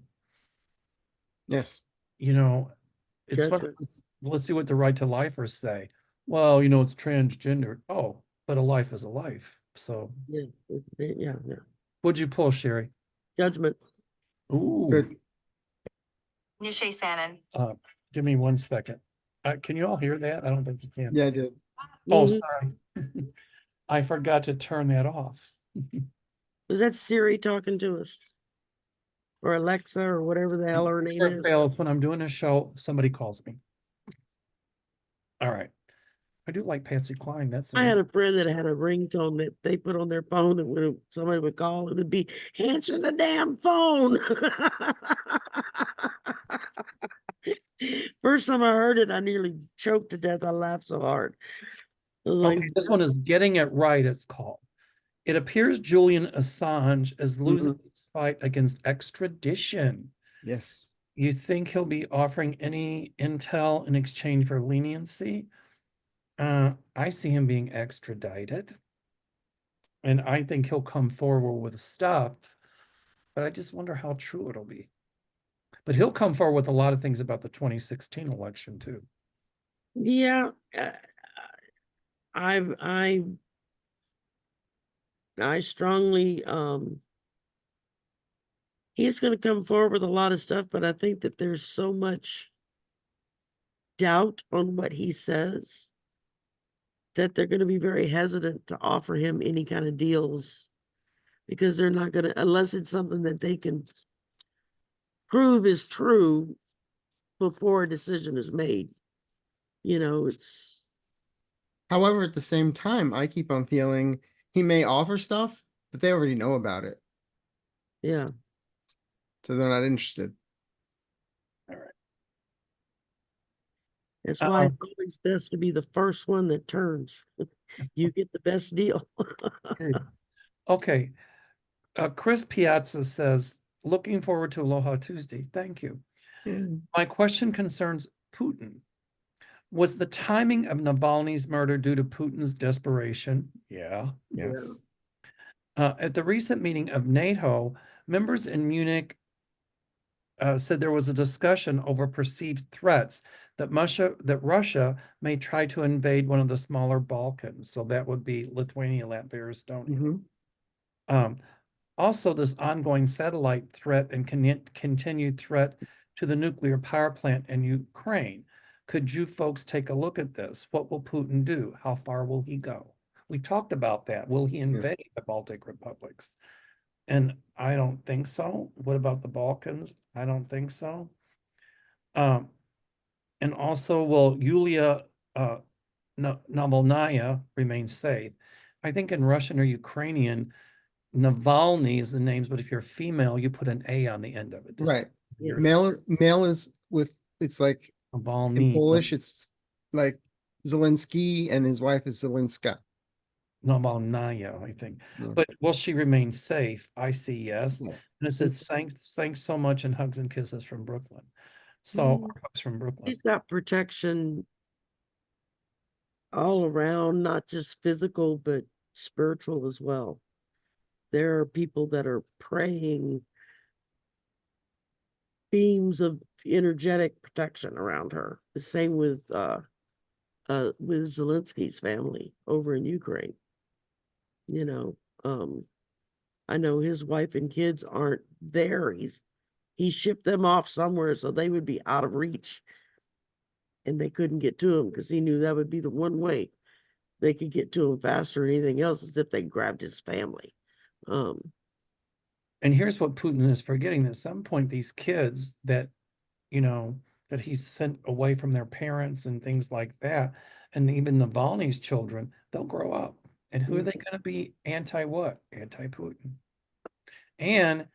Yes. It's fun. judgment. Let's see what the right to lifers say. Well, it's transgender. Oh, but a life is a life. So Yeah. Yeah. Yeah. what'd you pull, Sherry? Judgment. Ooh, Good. Nishay Sanon. give me 1 second. Can you all hear that? I don't think you can. Yeah, I did. Oh, Mhm. sorry. I forgot to turn that off. Was that Siri talking to us? Or Alexa or whatever the hell her name is? Fails when I'm doing a show, somebody calls me. All right. I do like Patsy Cline. That's I had a friend that had a ringtone that they put on their phone that when somebody would call, it would be, answer the damn phone. First time I heard it, I nearly choked to death. I laughed so hard. I was like, okay. This one is Getting It Right, it's called. It appears Julian Assange is losing his fight against extradition. Yes. You think he'll be offering any intel in exchange for leniency? I see him being extradited. And I think he'll come forward with stuff, but I just wonder how true it'll be. But he'll come forward with a lot of things about the 2016 election too. yeah, I strongly, he's going to come forward with a lot of stuff, but I think that there's so much doubt on what he says that they're going to be very hesitant to offer him any kind of deals because they're not going to, unless it's something that they can prove is true before a decision is made. It's, However, at the same time, I keep on feeling he may offer stuff, but they already know about it, yeah. so they're not interested. All right. That's why it's always best to be the first one that turns. You get the best deal. Okay. Chris Piazza says, looking forward to Aloha Tuesday. Thank you. Yeah. My question concerns Putin. Was the timing of Navalny's murder due to Putin's desperation? Yeah. Yes. At the recent meeting of NATO, members in Munich said there was a discussion over perceived threats that Russia may try to invade one of the smaller Balkans. So that would be Lithuania, Latvia, Estonia. Mhm. Also, this ongoing satellite threat and continued threat to the nuclear power plant in Ukraine. Could you folks take a look at this? What will Putin do? How far will he go? We talked about that. Will he invade the Baltic republics? And I don't think so. What about the Balkans? I don't think so. And also, will Yulia Navalnaya remain safe? I think in Russian or Ukrainian, Navalny is the names, but if you're female, you put an A on the end of it. Right. Yeah. Male is with, it's like in Navalny, Polish, it's like Zelensky and his wife is Zelenska. Navalnaya, I think. Yeah. But will she remain safe? I see yes. Yes. And it says thanks so much and hugs and kisses from Brooklyn. So Mm. hugs from Brooklyn. He's got protection all around, not just physical, but spiritual as well. There are people that are praying beams of energetic protection around her. The same with Zelensky's family over in Ukraine. You know, I know his wife and kids aren't there. He shipped them off somewhere so they would be out of reach. And they couldn't get to him because he knew that would be the one way they could get to him faster than anything else is if they grabbed his family. And here's what Putin is forgetting: at some point, these kids that, that he's sent away from their parents and things like that, and even Navalny's children, they'll grow up. And who are they going to be? Anti what? Anti Putin. And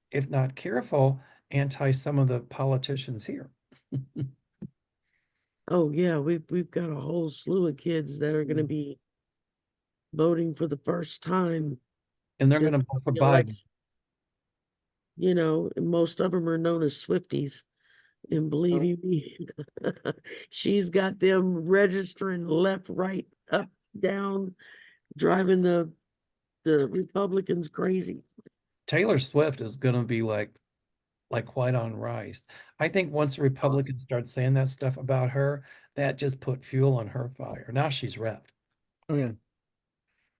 if not careful, anti some of the politicians here. Oh yeah, we've got a whole slew of kids that are going to be voting for the first time. And they're going to vote for the Biden. election. You know, and most of them are known as Swifties. And believe you me, she's got them registering left, right, up, down, driving the Republicans crazy. Taylor Swift is going to be like white on rice. I think once the Republicans start saying that stuff about her, that just put fuel on her fire. Now she's revved. Oh yeah.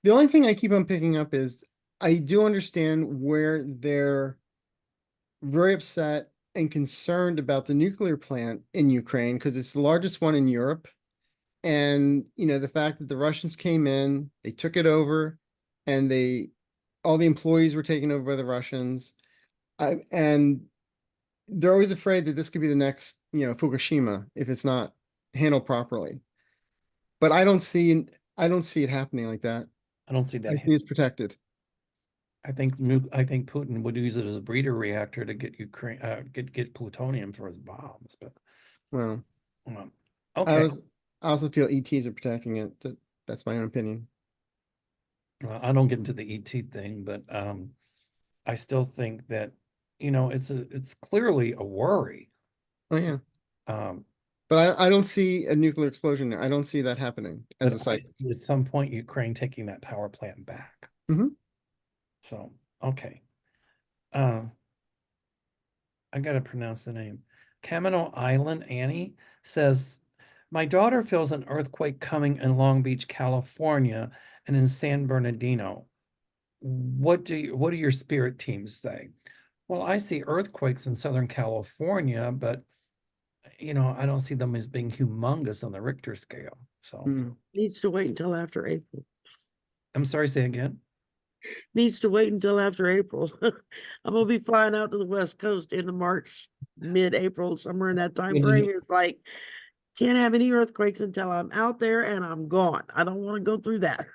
The only thing I keep on picking up is I do understand where they're very upset and concerned about the nuclear plant in Ukraine because it's the largest one in Europe. And, the fact that the Russians came in, they took it over, and all the employees were taken over by the Russians. And they're always afraid that this could be the next, Fukushima if it's not handled properly. But I don't see it happening like that. I don't see I that. see it's protected. I think Putin would use it as a breeder reactor to get Ukraine get plutonium for his bombs. But Well, okay. I also feel ETs are protecting it. That's my own opinion. Well, I don't get into the ET thing, but I still think that it's clearly a worry. Oh yeah. Um, But I don't see a nuclear explosion there. I don't see that happening as a but site. at some point, Ukraine taking that power plant back. Mhm. So okay. I gotta pronounce the name. Kamino Island Annie says, my daughter feels an earthquake coming in Long Beach, California, and in San Bernardino. What do your spirit teams say? Well, I see earthquakes in Southern California, but I don't see them as being humongous on the Richter scale. So Needs to wait until after April. I'm sorry, say again. Needs to wait until after April. I'm gonna be flying out to the West Coast in March, mid-April, somewhere in that time frame. It's like can't have any earthquakes until I'm out there and I'm gone. I don't want to go through that.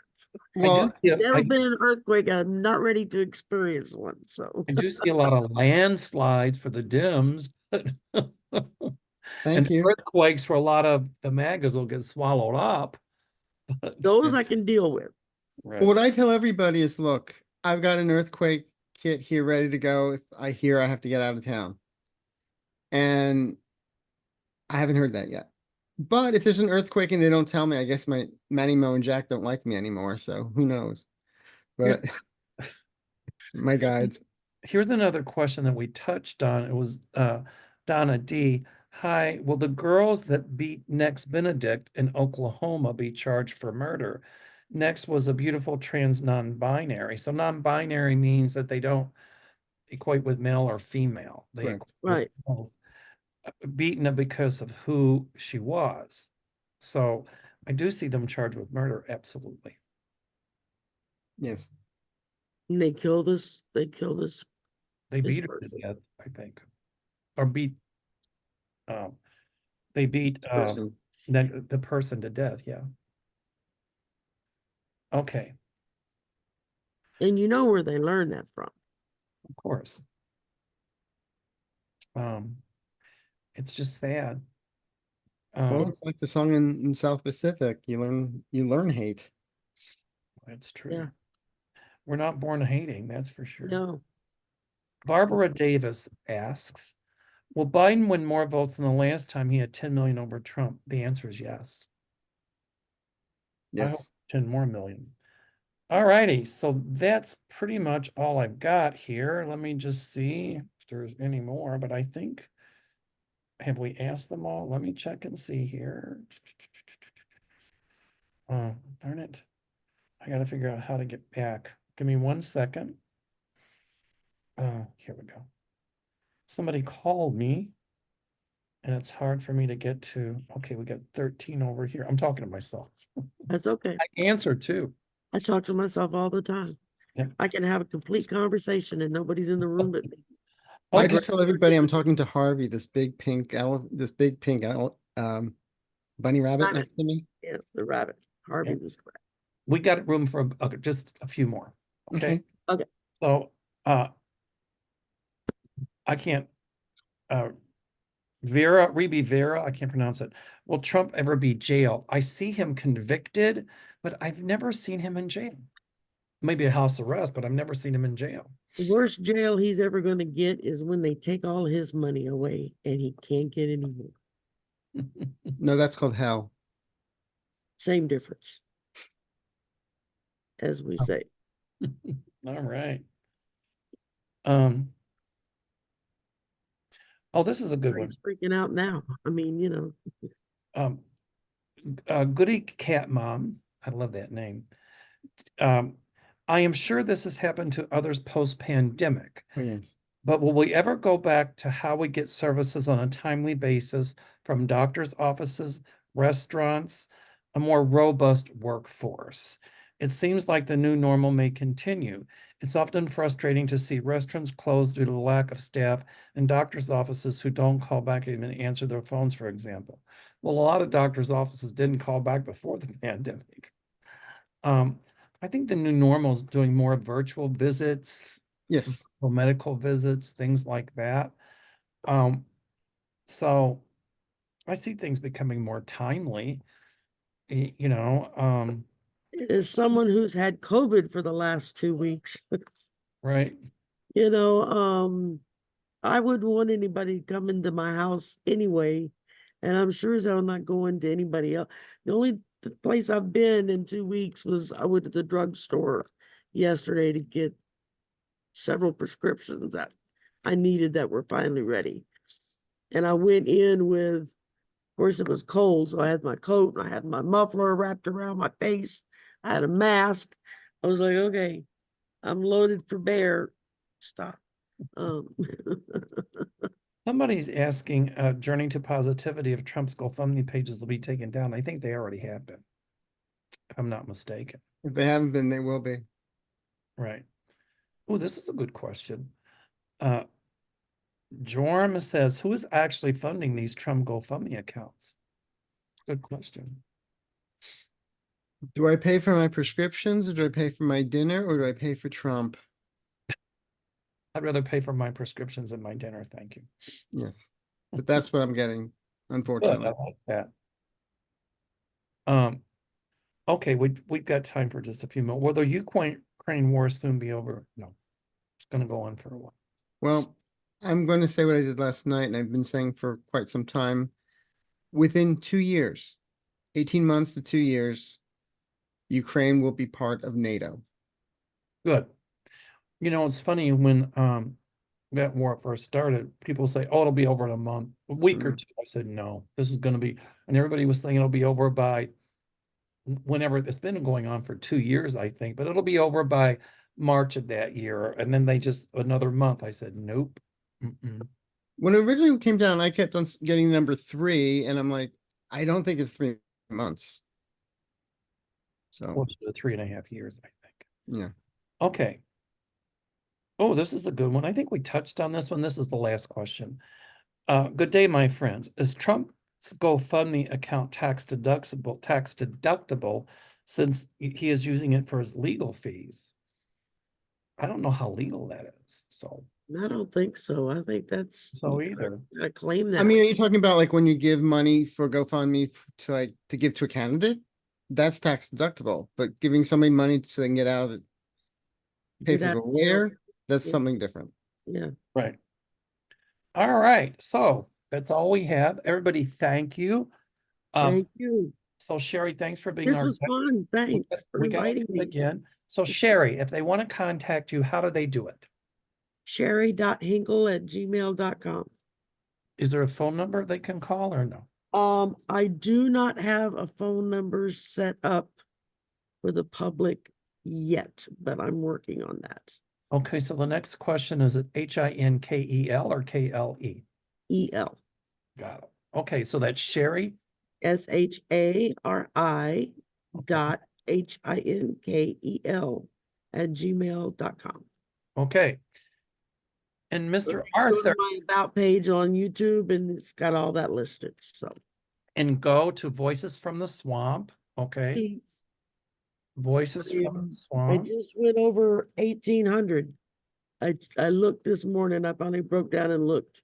Well, Never been an earthquake. I'm not ready to experience one. So I do see a lot of landslides for the dims, but thank you. earthquakes where a lot of the magas will get swallowed up. those I can deal with. Right. What I tell everybody is, look, I've got an earthquake kit here ready to go if I hear I have to get out of town. And I haven't heard that yet. But if there's an earthquake and they don't tell me, I guess my Manny, Mo, and Jack don't like me anymore. So who knows? But my guides. Here's another question that we touched on. It was Donna D. Hi, will the girls that beat Nex Benedict in Oklahoma be charged for murder? Nex was a beautiful trans non-binary. So non-binary means that they don't equate with male or female. They Correct. equate with Right. both. Beaten her because of who she was. So I do see them charged with murder, absolutely. Yes. And they killed this. They killed this. They This beat her to person. death, I think. Or um they beat Person. the person to death, yeah. Okay, And you know where they learned that from. of course. Um, it's just sad. Well, it's like the song in South Pacific. You learn hate. It's true. Yeah. We're not born hating, that's for sure. No. Barbara Davis asks, will Biden win more votes than the last time he had 10 million over Trump? The answer is yes. I hope Yes. 10 more million. All righty, so that's pretty much all I've got here. Let me just see if there's any more, but I think, have we asked them all? Let me check and see here. Oh, darn it. I gotta figure out how to get back. Give me 1 second. Here we go. Somebody called me and it's hard for me to get to. Okay, we got 13 over here. I'm talking to myself. That's okay. I answer too. I talk to myself all the time. Yep. I can have a complete conversation and nobody's in the room but me. I Okay, just tell everybody I'm talking to Harvey, this big pink bunny rabbit Rabbit. next to me. Yeah, the rabbit. Harvey Okay. was correct. we got room for just a few more. Okay. Okay. So I can't Reby Vera, I can't pronounce it. Will Trump ever be jailed? I see him convicted, but I've never seen him in jail. Maybe a house arrest, but I've never seen him in jail. The worst jail he's ever going to get is when they take all his money away and he can't get any more. No, that's called hell. Same difference, as we say. All right. Oh, this is a good one. He's freaking out now. I mean, you know. Goody Cat Mom, I love that name. I am sure this has happened to others post-pandemic, Oh, yes. but will we ever go back to how we get services on a timely basis from doctors' offices, restaurants, a more robust workforce? It seems like the new normal may continue. It's often frustrating to see restaurants closed due to the lack of staff and doctors' offices who don't call back and even answer their phones, for example. Well, a lot of doctors' offices didn't call back before the pandemic. I think the new normal is doing more virtual visits, Yes. medical visits, things like that. So I see things becoming more timely, you know, As someone who's had COVID for the last 2 weeks, right? you know, I wouldn't want anybody to come into my house anyway. And I'm sure as hell not going to anybody else. The only place I've been in 2 weeks was I went to the drugstore yesterday to get several prescriptions that I needed that were finally ready. And I went in with, of course, it was cold, so I had my coat and I had my muffler wrapped around my face. I had a mask. I was like, okay, I'm loaded for bear. Stop. Somebody's asking, Journey to Positivity if Trump's GoFundMe pages will be taken down. I think they already have been, if I'm not mistaken. If they haven't been, they will be. Right. Oh, this is a good question. Jorm says, who is actually funding these Trump GoFundMe accounts? Good question. Do I pay for my prescriptions or do I pay for my dinner or do I pay for Trump? I'd rather pay for my prescriptions than my dinner, thank you. Yes. But that's what I'm getting, Good, unfortunately. I like that. Okay, we've got time for just a few more. Will the Ukraine war soon be over? No, it's gonna go on for a while. Well, I'm going to say what I did last night, and I've been saying for quite some time. within 2 years, 18 months to 2 years, Ukraine will be part of NATO. Good. You know, it's funny when that war first started, people say, oh, it'll be over in a month, a week or two. I said, no, this is going to be, and everybody was saying it'll be over by whenever. It's been going on for 2 years, I think, but it'll be over by March of that year. And then they just another month. I said, nope. Mm-mm. When it originally came down, I kept on getting number 3, and I'm like, I don't think it's 3 months. So, Close to 3.5 years, I think. yeah. Okay. Oh, this is a good one. I think we touched on this one. This is the last question. Good day, my friends. Is Trump's GoFundMe account tax deductible since he is using it for his legal fees? I don't know how legal that is. So I don't think so. I think that's. So either. I claim that. I mean, are you talking about like when you give money for GoFundMe to give to a candidate? That's tax deductible, but giving somebody money so they can get out of it, pay Get for out the of jail. lawyer, that's Yeah. something different. Yeah. right. All right. So that's all we have. Everybody, thank you. Thank you. So Sherry, thanks for being This our was guest. fun. Thanks for We got inviting it me. again. So Sherry, if they want to contact you, how do they do it? Sherry.hinkle@gmail.com. Is there a phone number they can call or no? I do not have a phone number set up for the public yet, but I'm working on that. Okay, so the next question is it HINKEL or KLE? EL. Got it. Okay, so that's Sherry. SHARI dot HINKEL@gmail.com. Okay. And Mr. Go to Arthur, my about page on YouTube and it's got all that listed. So and go to Voices from the Swamp. Okay, please. Voices from the I Swamp. just went over 1,800. I looked this morning. I finally broke down and looked.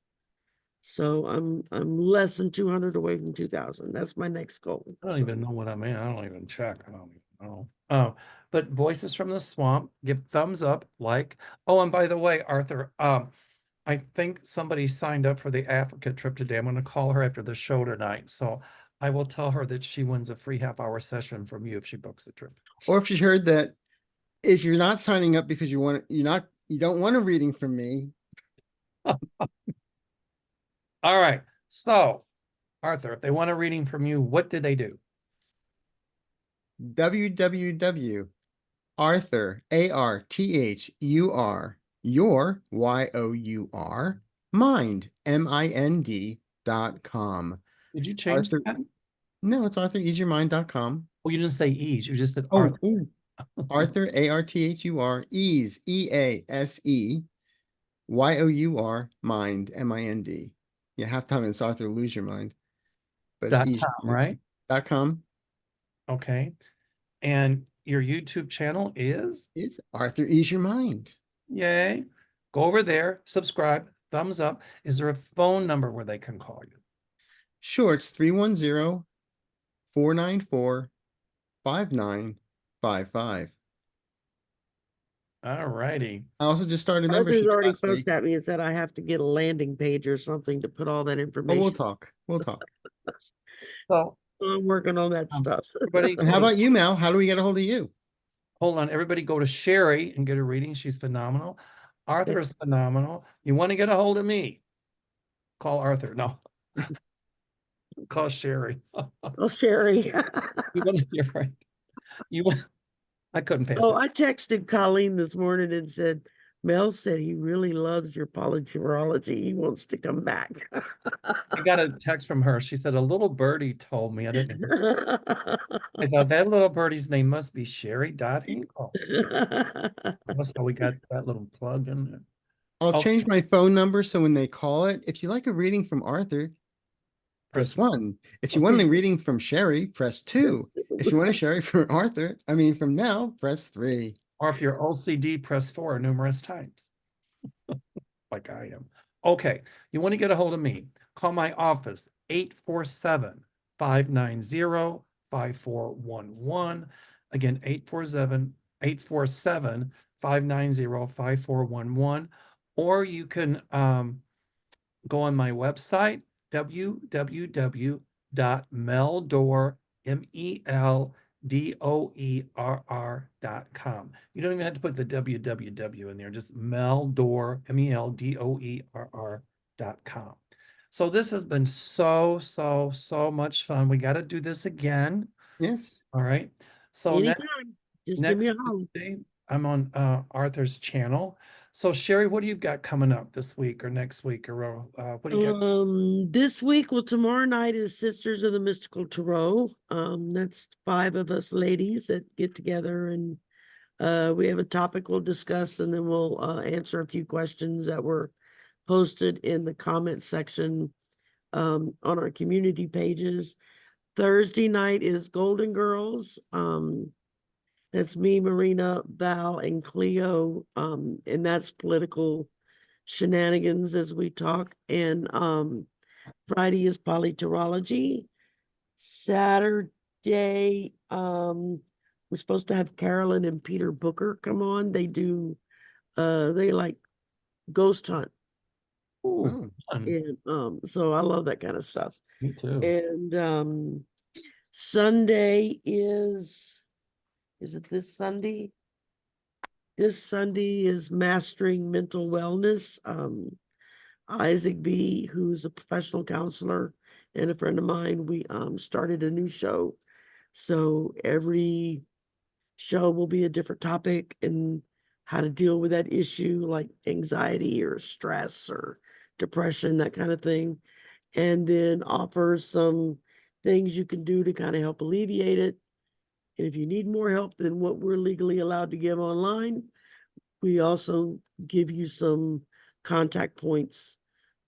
So I'm less than 200 away from 2,000. That's my next goal. I don't So, even know what I'm in. I don't even check. I don't even know. But Voices from the Swamp, give thumbs up, like. Oh, and by the way, Arthur, I think somebody signed up for the Africa trip today. I'm going to call her after the show tonight. So I will tell her that she wins a free half-hour session from you if she books the trip. Or if you heard that if you're not signing up because you don't want a reading from me. All right. So, Arthur, if they want a reading from you, what do they do? www.Arthur, ARTHUR, your YOUR, mind, MIND.com. Did you change Arthur, that? no, it's ArthurEaseYourMind.com. Well, you didn't say ease. You just said Oh, Arthur. ooh. Arthur, ARTHUR, ease, EASEYOUR, mind, MIND. Yeah, half time it's Arthur, lose your mind. But it's ease .com, right? .com. Okay. And your YouTube channel is? It's Arthur, Ease Your Mind. Yay. Go over there, subscribe, thumbs up. Is there a phone number where they can call you? Sure, it's 310-494-5955. All righty. I also just started a Arthur's membership already last week. posted at me and said I have to get a landing page or something to put all that But information. we'll talk. We'll talk. So, I'm working on that stuff. everybody, And how about you, Mel? How do we get a hold of you? hold on. Everybody go to Sherry and get a reading. She's phenomenal. Arthur is phenomenal. You want to get a hold of me? Call Arthur. No. Call Sherry. Oh, Sherry. You're right. I couldn't pass Oh, it. I texted Colleen this morning and said, Mel said he really loves your polychirology. He wants to come back. I got a text from her. She said, a little birdie told me. I thought that little birdie's name must be Sherry Hinkle. That's how we got that little plug in there. I'll Okay. change my phone number so when they call it, if you like a reading from Arthur, press 1. If you want a reading from Sherry, press 2. If you want a Sherry from from Mel, press 3. Or if you're OCD, press 4 numerous times. Like I am. Okay. You want to get a hold of me? Call my office, 847-590-5411. Again, 847-590-5411. Or you can go on my website, www.doerr, www.meldoer, MELDOERR.com. You don't even have to put the www in there, just Meldoer, MELDOERR.com. So this has been so much fun. We got to do this again. Yes. All right. So Anytime, just give me next a holler. Tuesday, I'm on Arthur's channel. So Sherry, what do you got coming up this week or next week, or what do you got? This week, well, tomorrow night is Sisters of the Mystical Tarot. That's 5 of us ladies that get together and we have a topic we'll discuss, and then we'll answer a few questions that were posted in the comment section on our community pages. Thursday night is Golden Girls. That's me, Marina, Val, and Cleo. And that's political shenanigans as we talk. And Friday is polyterology. Saturday, we're supposed to have Carolyn and Peter Booker come on. They do they like ghost hunt. Ooh, Oh, fun. And so I love that kind of stuff. Me too. And Sunday is it this Sunday? This Sunday is Mastering Mental Wellness. Isaac B, who's a professional counselor and a friend of mine, we started a new show. So every show will be a different topic and how to deal with that issue, like anxiety or stress or depression, that kind of thing. And then offer some things you can do to kind of help alleviate it. And if you need more help than what we're legally allowed to give online, we also give you some contact points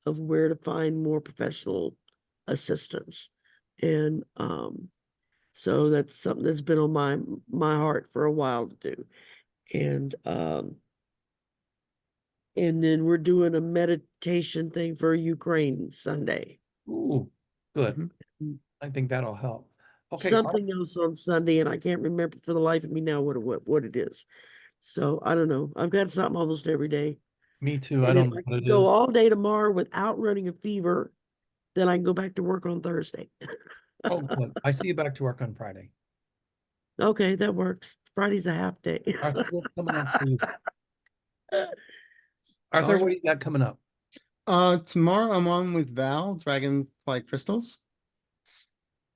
of where to find more professional assistance. And so that's something that's been on my heart for a while to do. And then we're doing a meditation thing for Ukraine Sunday. Ooh, good. mhm. I think that'll help. Okay, Something else on Sunday, and I can't remember for the life of me now what it is. So I don't know. I've got something almost every day. me too. I And if don't know I what can it go is. all day tomorrow without running a fever, then I can go back to work on Thursday. Oh, good. I see you back to work on Friday. Okay, that works. Friday's a half day. Arthur, what's coming up for you? Arthur, Sorry. what do you got coming up? Tomorrow I'm on with Val, Dragonfly Crystals.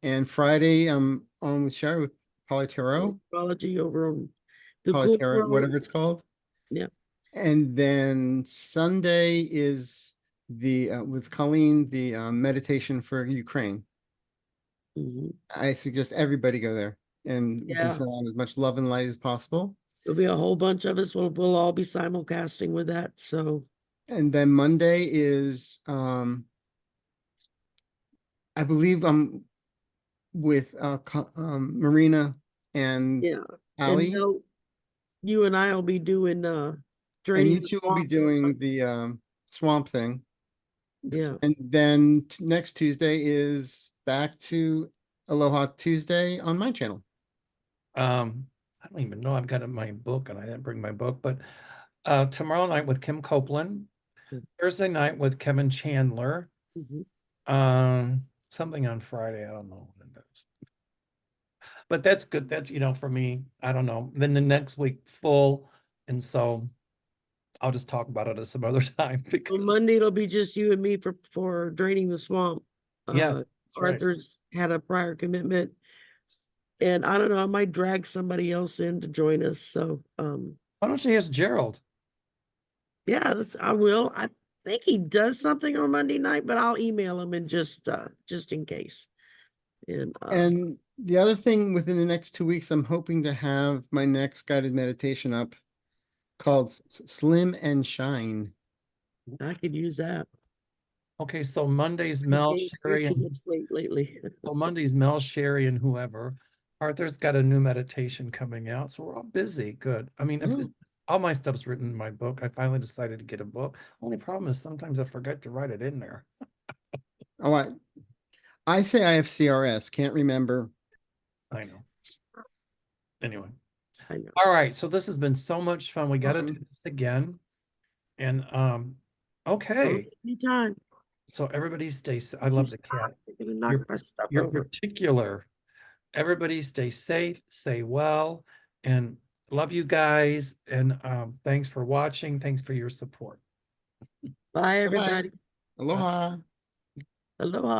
And Friday I'm on with Shari with Polytarot, Astrology over on the Cool Polytarot, Crow. whatever it's called. Yeah. And then Sunday is the with Colleen, the meditation for Ukraine. Mhm. I suggest everybody go there and we can Yeah. send out as much love and light as possible. There'll be a whole bunch of us. We'll all be simulcasting with that. So And then Monday is I believe I'm with Marina and yeah. And Ali. no, you and I will be doing And draining you the two will be swamp. doing the swamp thing. Yeah. And then next Tuesday is back to Aloha Tuesday on my channel. I don't even know. I've got my book and I didn't bring my book, but tomorrow night with Kim Copeland, Mm. Thursday night with Kevin Chandler, Mhm. something on Friday. I don't know what it is. But that's good. That's, for me, I don't know. Then the next week full. And so I'll just talk about it at some other time On because Monday it'll be just you and me for draining the swamp. yeah, that's right. Arthur's had a prior commitment. And I don't know, I might drag somebody else in to join us. So Why don't you ask Gerald? yeah, I will. I think he does something on Monday night, but I'll email him and just in case. And the other thing within the next 2 weeks, I'm hoping to have my next guided meditation up called Slim and Shine. I could use that. Okay, so Monday's I've Mel, gained Sherry, too and much weight lately. so Monday's Mel, Sherry, and whoever. Arthur's got a new meditation coming out, so we're all busy. Good. I mean, if Oh. all my stuff's written in my book. I finally decided to get a book. Only problem is sometimes I forget to write it in there. Oh, I say I have CRS, can't remember. I know. Anyway, I know. all right. So this has been so much fun. We got to do this again. And okay. Anytime. So everybody I love the cat. You're gonna knock You're, my stuff you're over. particular. Everybody stay safe, stay well, and love you guys. And thanks for watching. Thanks for your support. Bye, Bye-bye. everybody. Aloha. Aloha.